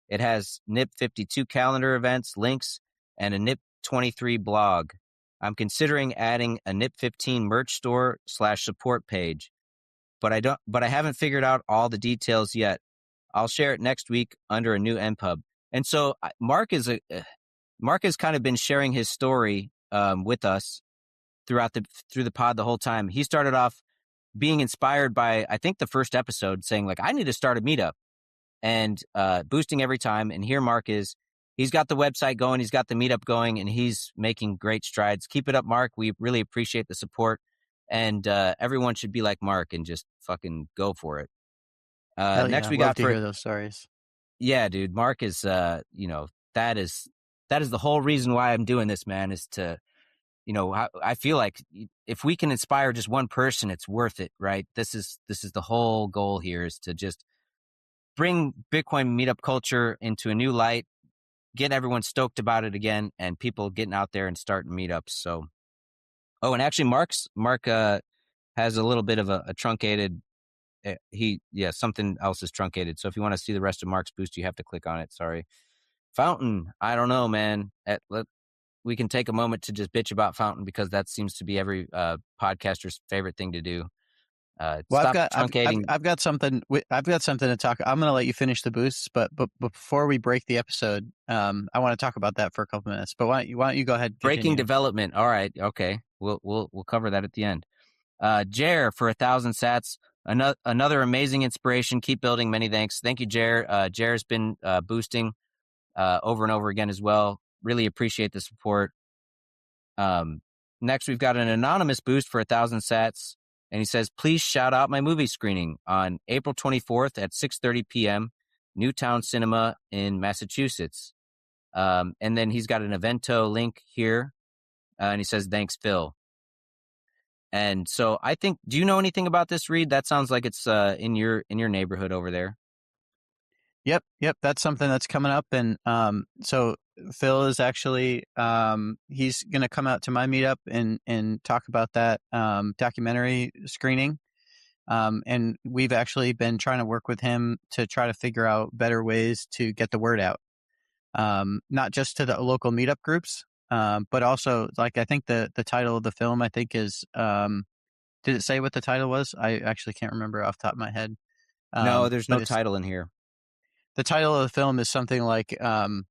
It has NIP52 calendar events, links, and a NIP23 blog. I'm considering adding a NIP15 merch store /support page, but I haven't figured out all the details yet. I'll share it next week under a new npub. And so Mark has kind of been sharing his story with us through the pod the whole time. He started off being inspired by, I think, the first episode, saying like, I need to start a meetup, and boosting every time. And here Mark is. He's got the website going. He's got the meetup going, and he's making great strides. Keep it up, Mark. We really appreciate the support, and everyone should be like Mark and just fucking go for it. Hell Next, yeah, we love got to hear those stories. Yeah, dude. Mark is, that is the whole reason why I'm doing this, man, is to, I feel like if we can inspire just one person, it's worth it, right? This is the whole goal here, is to just bring Bitcoin meetup culture into a new light, get everyone stoked about it again, and people getting out there and starting meetups. So, and actually Mark has a little bit of a truncated, something else is truncated. So if you want to see the rest of Mark's boost, you have to click on it. Sorry. Fountain, I don't know, man. We can take a moment to just bitch about Fountain, because that seems to be every podcaster's favorite thing to do. Well, Stop truncating. I've got something. I've got something to talk. I'm going to let you finish the boosts, but before we break the episode, I want to talk about that for a couple minutes. But why don't you go ahead? And breaking continue. development. All right, okay. We'll cover that at the end. Jer for 1,000 sats. Another amazing inspiration. Keep building. Many thanks. Thank you, Jer. Jer's been boosting over and over again as well. Really appreciate the support. Next, we've got an anonymous boost for 1,000 sats. And he says, please shout out my movie screening on April 24th at 6:30 p.m., Newtown Cinema in Massachusetts. And then he's got an Evento link here. And he says, thanks, Phil. And so I think, do you know anything about this, Reed? That sounds like it's in your neighborhood over there. Yep. That's something that's coming up. And so Phil is actually, he's going to come out to my meetup and talk about that documentary screening. And we've actually been trying to work with him to try to figure out better ways to get the word out. Not just to the local meetup groups, but also, like, I think the title of the film, I think, is, did it say what the title was? I actually can't remember off the top of my head. No, there's no title in here. The title of the film is something like No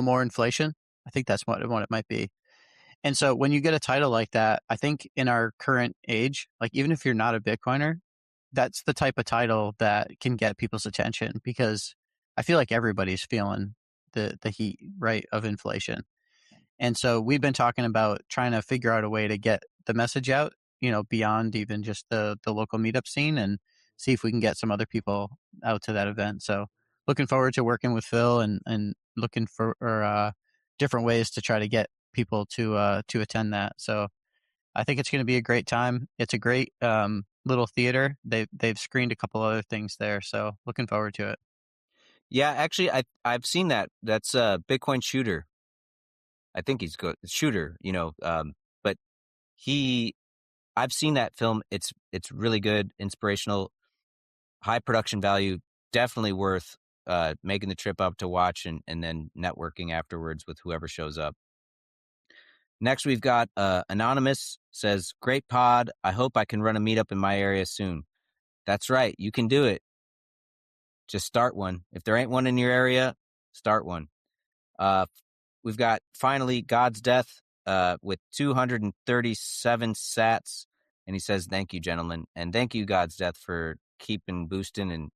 More Inflation. I think that's what it might be. And so when you get a title like that, I think in our current age, like, even if you're not a Bitcoiner, that's the type of title that can get people's attention, because I feel like everybody's feeling the heat, right, of inflation. And so we've been talking about trying to figure out a way to get the message out, beyond even just the local meetup scene, and see if we can get some other people out to that event. So looking forward to working with Phil and looking for different ways to try to get people to attend that. So I think it's going to be a great time. It's a great little theater. They've screened a couple other things there, so looking forward to it. Yeah, actually, I've seen that. That's Bitcoin Shooter. I think he's good. Shooter, but I've seen that film. It's really good, inspirational, high production value. Definitely worth making the trip up to watch, and then networking afterwards with whoever shows up. Next, we've got Anonymous says, great pod. I hope I can run a meetup in my area soon. That's right. You can do it. Just start one. If there ain't one in your area, start one. We've got finally God's Death with 237 sats. And he says, thank you, gentlemen. And thank you, God's Death, for keeping boosting and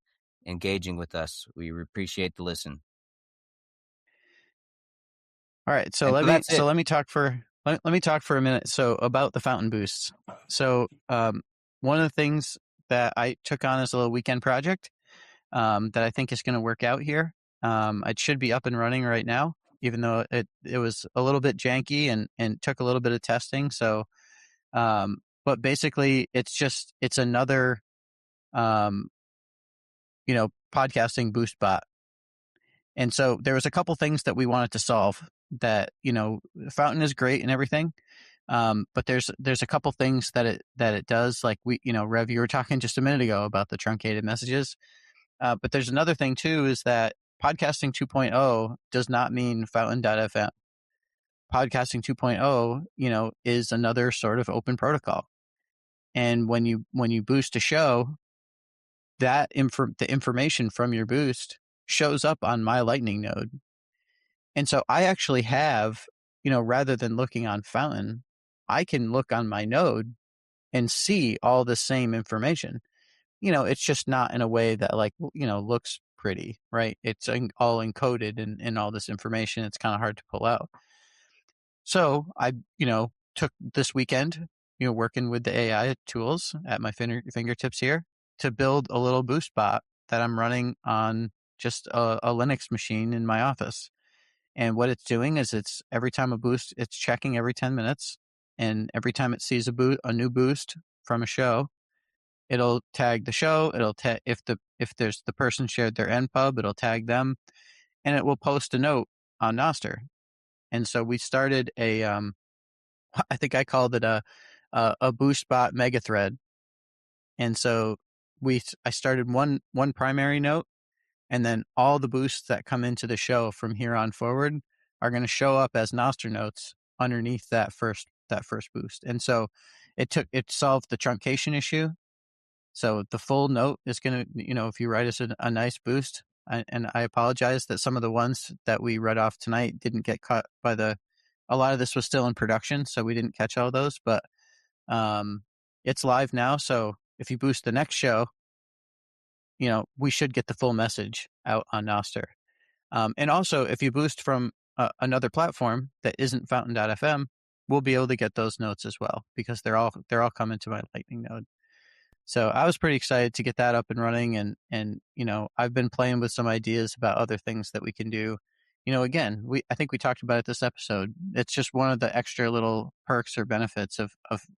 engaging with us. We appreciate the listen. All right. So And let so me that's it. let me talk for Let me talk for a minute. So about the fountain boosts. So one of the things that I took on as a little weekend project that I think is going to work out here. It should be up and running right now, even though it was a little bit janky and took a little bit of testing. So, but basically, it's another podcasting boost bot. And so there was a couple things that we wanted to solve. That Fountain is great and everything, but there's a couple things that it does. Like Rev, you were talking just a minute ago about the truncated messages. But there's another thing too, is that podcasting 2.0 does not mean fountain.fm. Podcasting 2.0, is another sort of open protocol. And when you boost a show, the information from your boost shows up on my Lightning node. And so I actually have, rather than looking on Fountain, I can look on my node and see all the same information. It's just not in a way that looks pretty, right? It's all encoded in all this information. It's kind of hard to pull out. So I, took this weekend, working with the AI tools at my fingertips here to build a little boost bot that I'm running on just a Linux machine in my office. And what it's doing is every time a boost, it's checking every 10 minutes. And every time it sees a new boost from a show, it'll tag the show. It'll if there's the person shared their npub, it'll tag them, and it will post a note on nostr. And so we started I think I called it a boost bot mega thread. And so I started one primary note, and then all the boosts that come into the show from here on forward are going to show up as nostr notes underneath that first boost. And so it solved the truncation issue. So the full note is going to, if you write us a nice boost, and I apologize that some of the ones that we read off tonight didn't get cut a lot of this was still in production, so we didn't catch all those, but it's live now. So if you boost the next show, we should get the full message out on nostr. And also, if you boost from another platform that isn't fountain.fm, we'll be able to get those notes as well, because they're all coming to my Lightning node. So I was pretty excited to get that up and running, and I've been playing with some ideas about other things that we can do. Again, I think we talked about it this episode. It's just one of the extra little perks or benefits of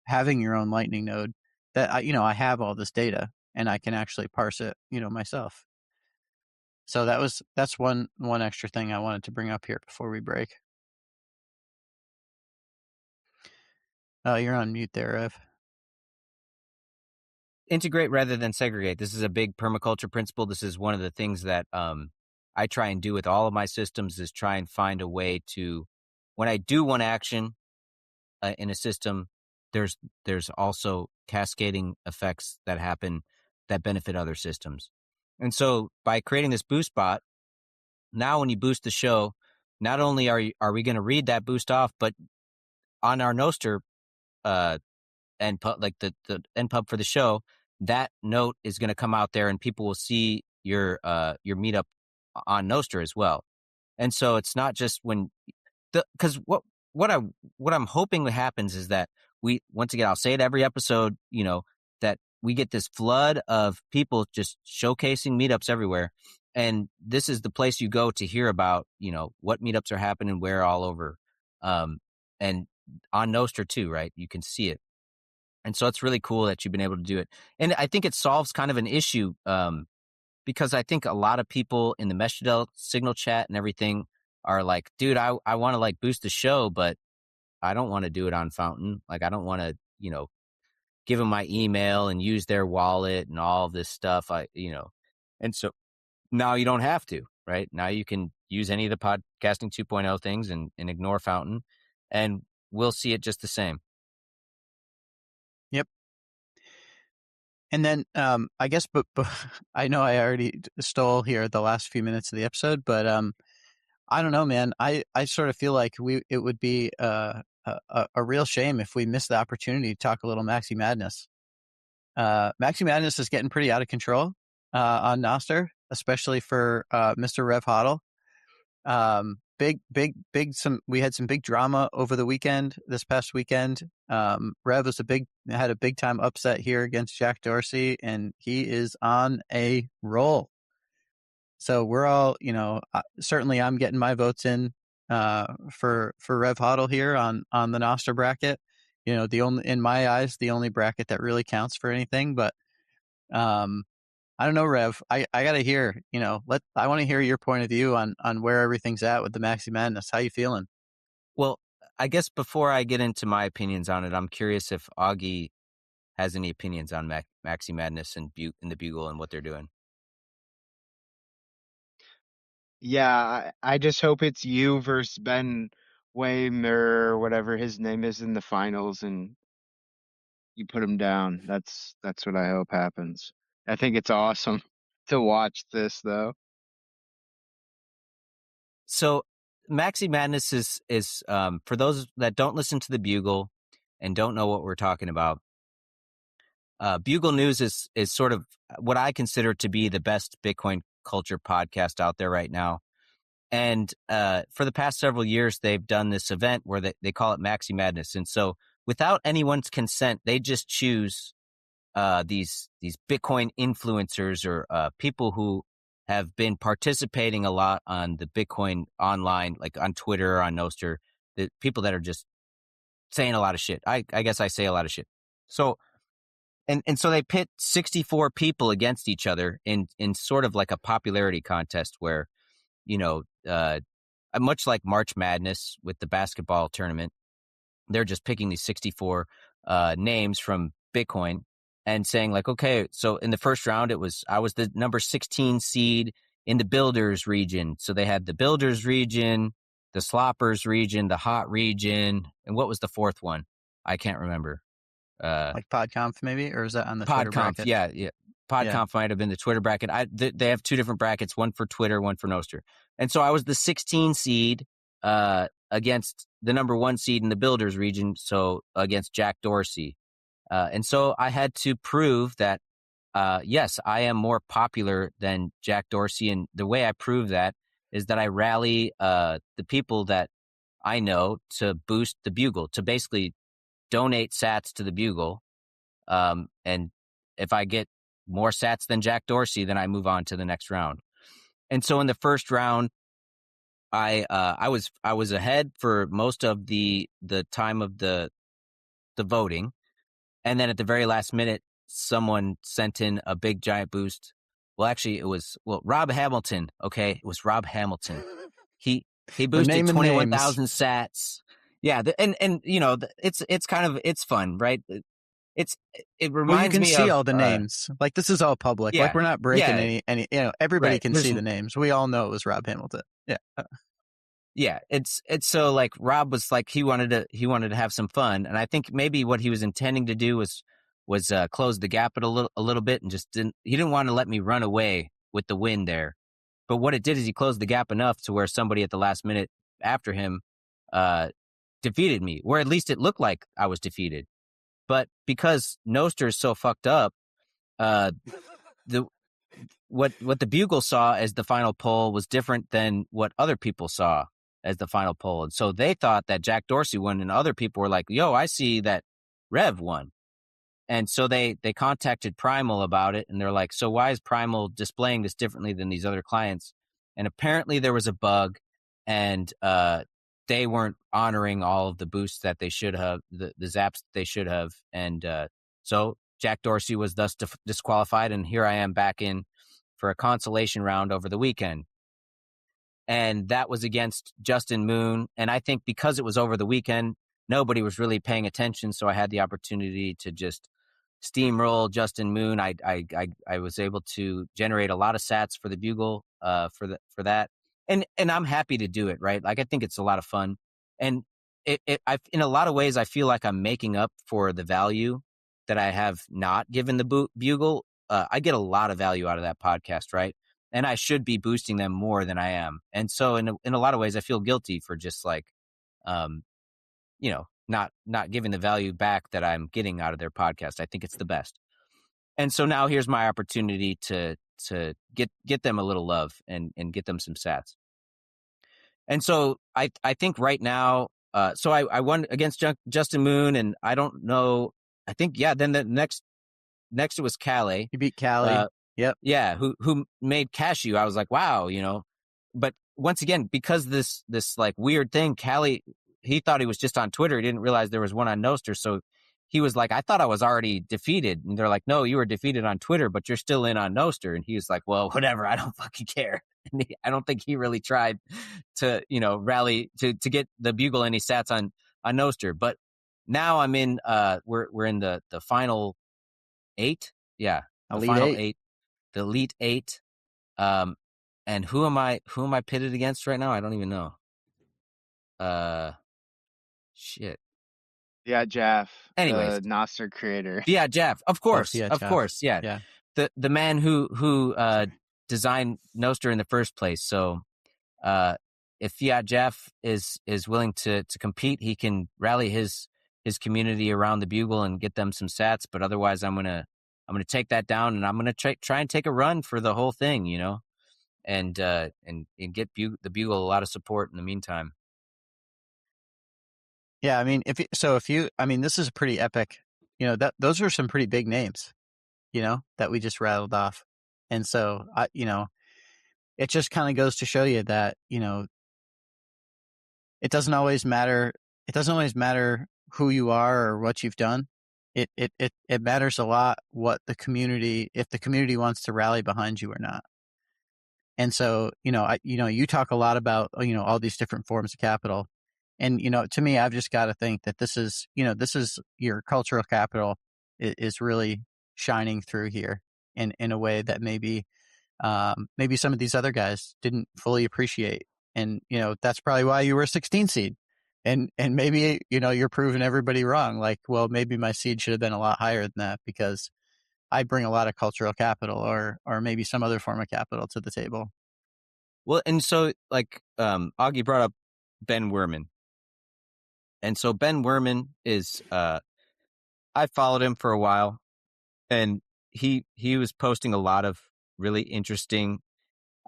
having your own Lightning node, that I have all this data and I can actually parse it, myself. So that's one extra thing I wanted to bring up here before we break. You're on mute there, Rev. Integrate rather than segregate. This is a big permaculture principle. This is one of the things that I try and do with all of my systems, is try and find a way to, when I do one action in a system, there's also cascading effects that happen that benefit other systems. And so by creating this boost bot, now when you boost the show, not only are we going to read that boost off, but on our nostr npub, like the npub for the show, that note is going to come out there and people will see your meetup on nostr as well. And so it's not just because what I'm hoping happens is that we, once again, I'll say it every episode, that we get this flood of people just showcasing meetups everywhere. And this is the place you go to hear about, what meetups are happening where all over. And on nostr too, right? You can see it. And so it's really cool that you've been able to do it. And I think it solves kind of an issue, because I think a lot of people in the Mesh signal chat and everything are like, dude, I want to boost the show, but I don't want to do it on Fountain. Like, I don't want to, give them my email and use their wallet and all of this stuff. And so now you don't have to, right? Now you can use any of the podcasting 2.0 things and ignore Fountain, and we'll see it just the same. Yep. And then I guess, but I know I already stole here the last few minutes of the episode, but I don't know, man. I sort of feel like it would be a real shame if we missed the opportunity to talk a little Maxi Madness. Maxi Madness is getting pretty out of control on nostr, especially for Mr. Rev Hodl. we had some big drama over the weekend, this past weekend. Rev had a big time upset here against Jack Dorsey, and he is on a roll. So we're all, certainly I'm getting my votes in for Rev Hodl here on the nostr bracket. In my eyes, the only bracket that really counts for anything. But I don't know, Rev. I gotta hear. I want to hear your point of view on where everything's at with the Maxi Madness. How you feeling? Well, I guess before I get into my opinions on it, I'm curious if Auggie has any opinions on Maxi Madness and the Bugle and what they're doing. Yeah, I just hope it's you versus Ben Waymer or whatever his name is in the finals, and you put him down. That's what I hope happens. I think it's awesome to watch this though. So Maxi Madness is for those that don't listen to the Bugle and don't know what we're talking about. Bugle News is sort of what I consider to be the best Bitcoin culture podcast out there right now. And for the past several years, they've done this event where they call it Maxi Madness. And so without anyone's consent, they just choose these Bitcoin influencers or people who have been participating a lot on the Bitcoin online, like on Twitter, on Nostr, the people that are just saying a lot of shit. I guess I say a lot of shit. So and so they pit 64 people against each other in sort of like a popularity contest where, much like March Madness with the basketball tournament, they're just picking these 64 names from Bitcoin and saying like, okay, so in the first round, I was the number 16 seed in the builders region. So they had the builders region, the sloppers region, the hot region. And what was the fourth one? I can't remember. Like PodConf maybe, or is that on the Twitter PodConf, bracket? yeah. PodConf Yeah. might have been the Twitter bracket. They have two different brackets, one for Twitter, one for Nostr. And so I was the 16 seed against the number 1 seed in the builders region, so against Jack Dorsey. And so I had to prove that, yes, I am more popular than Jack Dorsey. And the way I prove that is that I rally the people that I know to boost the Bugle, to basically donate sats to the Bugle. And if I get more sats than Jack Dorsey, then I move on to the next round. And so in the first round, I was ahead for most of the time of the voting, and then at the very last minute, someone sent in a big giant boost. Well, actually, it was Rob Hamilton. Okay, it was Rob Hamilton. He boosted 21,000 sats. Yeah, it's fun, right? It reminds me of. You can see all the names. Like this is all public. Yeah, like we're not breaking any. Everybody can see the names. We all know it was Rob Hamilton. Yeah. Yeah, it's so like Rob was like he wanted to have some fun, and I think maybe what he was intending to do was close the gap a little bit, and just didn't want to let me run away with the win there. But what it did is he closed the gap enough to where somebody at the last minute after him defeated me, or at least it looked like I was defeated. But because Nostr is so fucked up, what the Bugle saw as the final poll was different than what other people saw as the final poll. And so they thought that Jack Dorsey won, and other people were like, yo, I see that Rev won. And so they contacted Primal about it, and they're like, so why is Primal displaying this differently than these other clients? And apparently there was a bug, and they weren't honoring all of the boosts that they should have, the zaps they should have. And so Jack Dorsey was thus disqualified, and here I am back in for a consolation round over the weekend. And that was against Justin Moon. And I think because it was over the weekend, nobody was really paying attention. So I had the opportunity to just steamroll Justin Moon. I was able to generate a lot of sats for the Bugle for that. And I'm happy to do it, right? Like, I think it's a lot of fun. And in a lot of ways, I feel like I'm making up for the value that I have not given the Bugle. I get a lot of value out of that podcast, right? And I should be boosting them more than I am. And so in a lot of ways, I feel guilty for just like, not giving the value back that I'm getting out of their podcast. I think it's the best. And so now here's my opportunity to get them a little love and get them some sats. And so I think right now, so I won against Justin Moon, and I don't know. I think then the next it was Calais. You beat Callie. Yep. Yeah, who made Cashew. I was like, wow, But once again, because this like weird thing, Callie, he thought he was just on Twitter. He didn't realize there was one on Nostr. So he was like, I thought I was already defeated. And they're like, no, you were defeated on Twitter, but you're still in on Nostr. And he was like, well, whatever. I don't fucking care. And I don't think he really tried to, rally to get the Bugle any sats on Nostr. But now I'm in, we're in the final 8. Yeah. The Elite final 8. 8. The Elite 8. And who am I pitted against right now? I don't even know. Shit. Yeah, Jeff, Anyways, the nostr creator. yeah, Jeff. Of course. Yeah, Of Jeff. course. Yeah. Yeah. The man who designed Nostr in the first place. So if Fiat Jeff is willing to compete, he can rally his community around the Bugle and get them some sats. But otherwise, I'm gonna take that down, and I'm gonna try and take a run for the whole thing, and get the Bugle a lot of support in the meantime. Yeah, I mean, this is a pretty epic. Those are some pretty big names, that we just rattled off, and so it just kind of goes to show you that it doesn't always matter. It doesn't always matter who you are or what you've done. It matters a lot what the community, if the community wants to rally behind you or not. And so, you talk a lot about, all these different forms of capital. And, to me, I've just got to think that this is your cultural capital is really shining through here in a way that maybe some of these other guys didn't fully appreciate. And, that's probably why you were a 16 seed. And maybe, you're proving everybody wrong. Like, well, maybe my seed should have been a lot higher than that because I bring a lot of cultural capital or maybe some other form of capital to the table. Well, and so like Auggie brought up Ben Werman. And so Ben Werman is I followed him for a while, and he was posting a lot of really interesting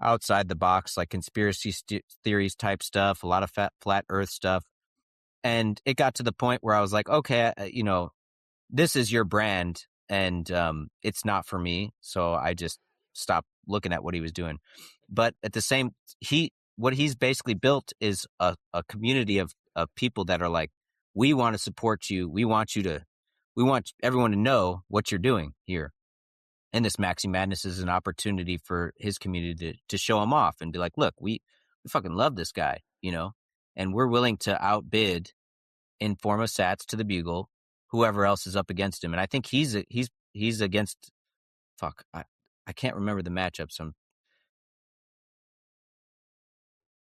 outside the box, like conspiracy theories type stuff, a lot of flat earth stuff. And it got to the point where I was like, okay, this is your brand, and it's not for me. So I just stopped looking at what he was doing. But at the same, what he's basically built is a community of people that are like, we want to support you. We want everyone to know what you're doing here. And this Maxi Madness is an opportunity for his community to show him off and be like, look, we fucking love this guy, and we're willing to outbid in form of sats to the Bugle whoever else is up against him. And I think he's against, I can't remember the matchups.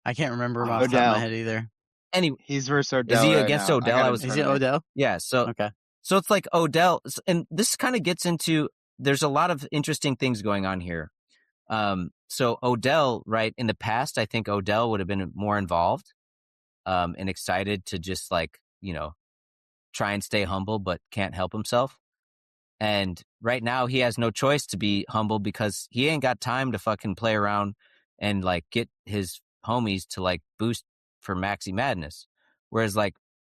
I can't remember him off the top of my head either. Anyway, he's versus Odell. Is he right against now. Odell? Is it Odell? Yeah. So okay. So it's like Odell, and this kind of gets into. There's a lot of interesting things going on here. So Odell, right, in the past, I think Odell would have been more involved, and excited to just try and stay humble, but can't help himself. And right now he has no choice to be humble because he ain't got time to fucking play around and get his homies to boost for Maxi Madness. Whereas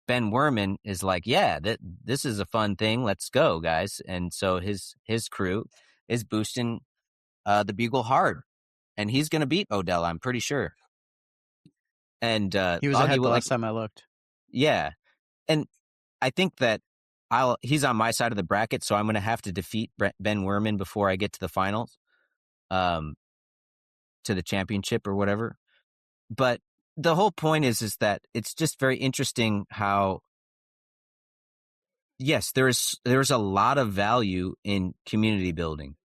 Ben Werman is yeah, this is a fun thing. Let's go, guys. And so his crew is boosting the Bugle hard, and he's going to beat Odell, I'm pretty sure. And he was ahead the last time I looked. Yeah. And I think that he's on my side of the bracket, so I'm going to have to defeat Ben Werman before I get to the finals, to the championship or whatever. But the whole point is that it's just very interesting how, yes, there's a lot of value in community building,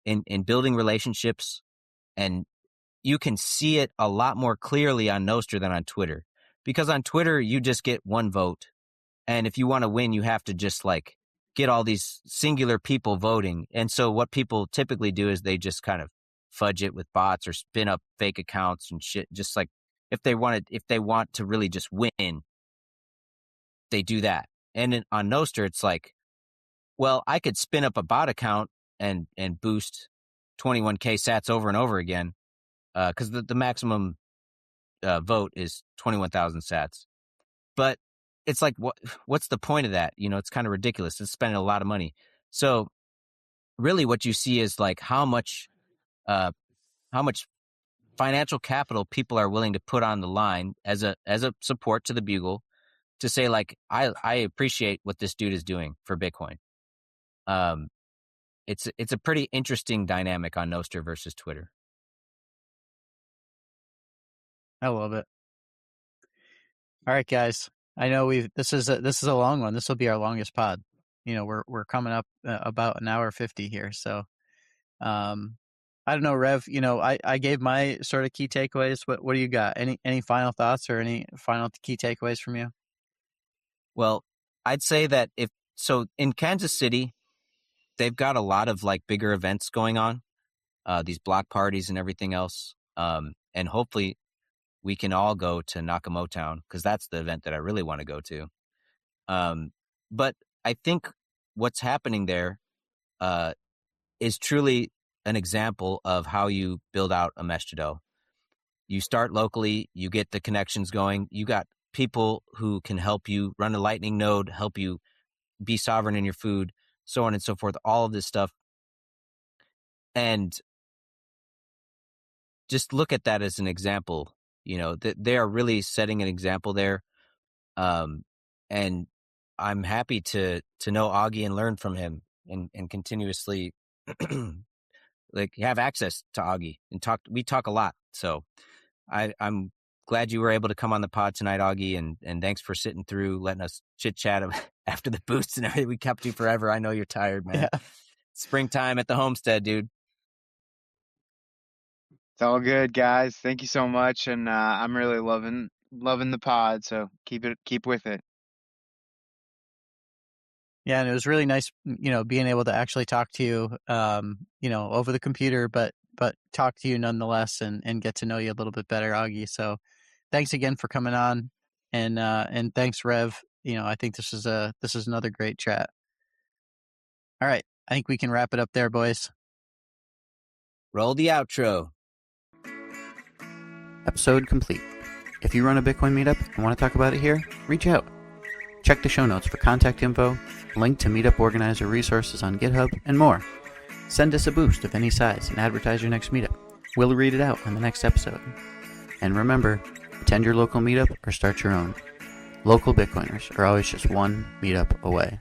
in building relationships, and you can see it a lot more clearly on Nostr than on Twitter, because on Twitter you just get one vote. And if you want to win, you have to just get all these singular people voting. And so what people typically do is they just kind of fudge it with bots or spin up fake accounts and shit. Just if they want to really just win, they do that. And on Nostr, it's well, I could spin up a bot account and boost 21K sats over and over again. Because the maximum vote is 21,000 sats. But it's like, what's the point of that? It's kind of ridiculous. It's spending a lot of money. So really what you see is like how much financial capital people are willing to put on the line as a support to the Bugle to say, like, I appreciate what this dude is doing for Bitcoin. It's a pretty interesting dynamic on Nostr versus Twitter. I love it. All right, guys. I know this is a long one. This will be our longest pod. We're coming up about an hour 50 here. So, I don't know, Rev. I gave my sort of key takeaways. What do you got? Any final thoughts or any final key takeaways from you? Well, I'd say that in Kansas City, they've got a lot of like bigger events going on, these block parties and everything else. And hopefully we can all go to Nakamotown because that's the event that I really want to go to. But I think what's happening there is truly an example of how you build out a mesh Jado. You start locally, you get the connections going, you got people who can help you run a Lightning node, help you be sovereign in your food, so on and so forth, all of this stuff. And just look at that as an example, that they are really setting an example there. And I'm happy to know Auggie and learn from him and continuously like have access to Auggie and we talk a lot. So I'm glad you were able to come on the pod tonight, Auggie, and thanks for sitting through, letting us chit chat after the boosts and everything. We kept you forever. I know you're tired, man. Yeah. Springtime at the homestead, dude. It's all good, guys. Thank you so much, and I'm really loving the pod. So keep with it. Yeah, and it was really nice, being able to actually talk to you, over the computer, but talk to you nonetheless and get to know you a little bit better, Auggie. So thanks again for coming on, and thanks, Rev. I think this is another great chat. All right, I think we can wrap it up there, boys. Roll the outro. Episode complete. If you run a Bitcoin meetup and want to talk about it here, reach out. Check the show notes for contact info, link to meetup organizer resources on GitHub, and more. Send us a boost of any size and advertise your next meetup. We'll read it out on the next episode. And remember, attend your local meetup or start your own. Local Bitcoiners are always just one meetup away.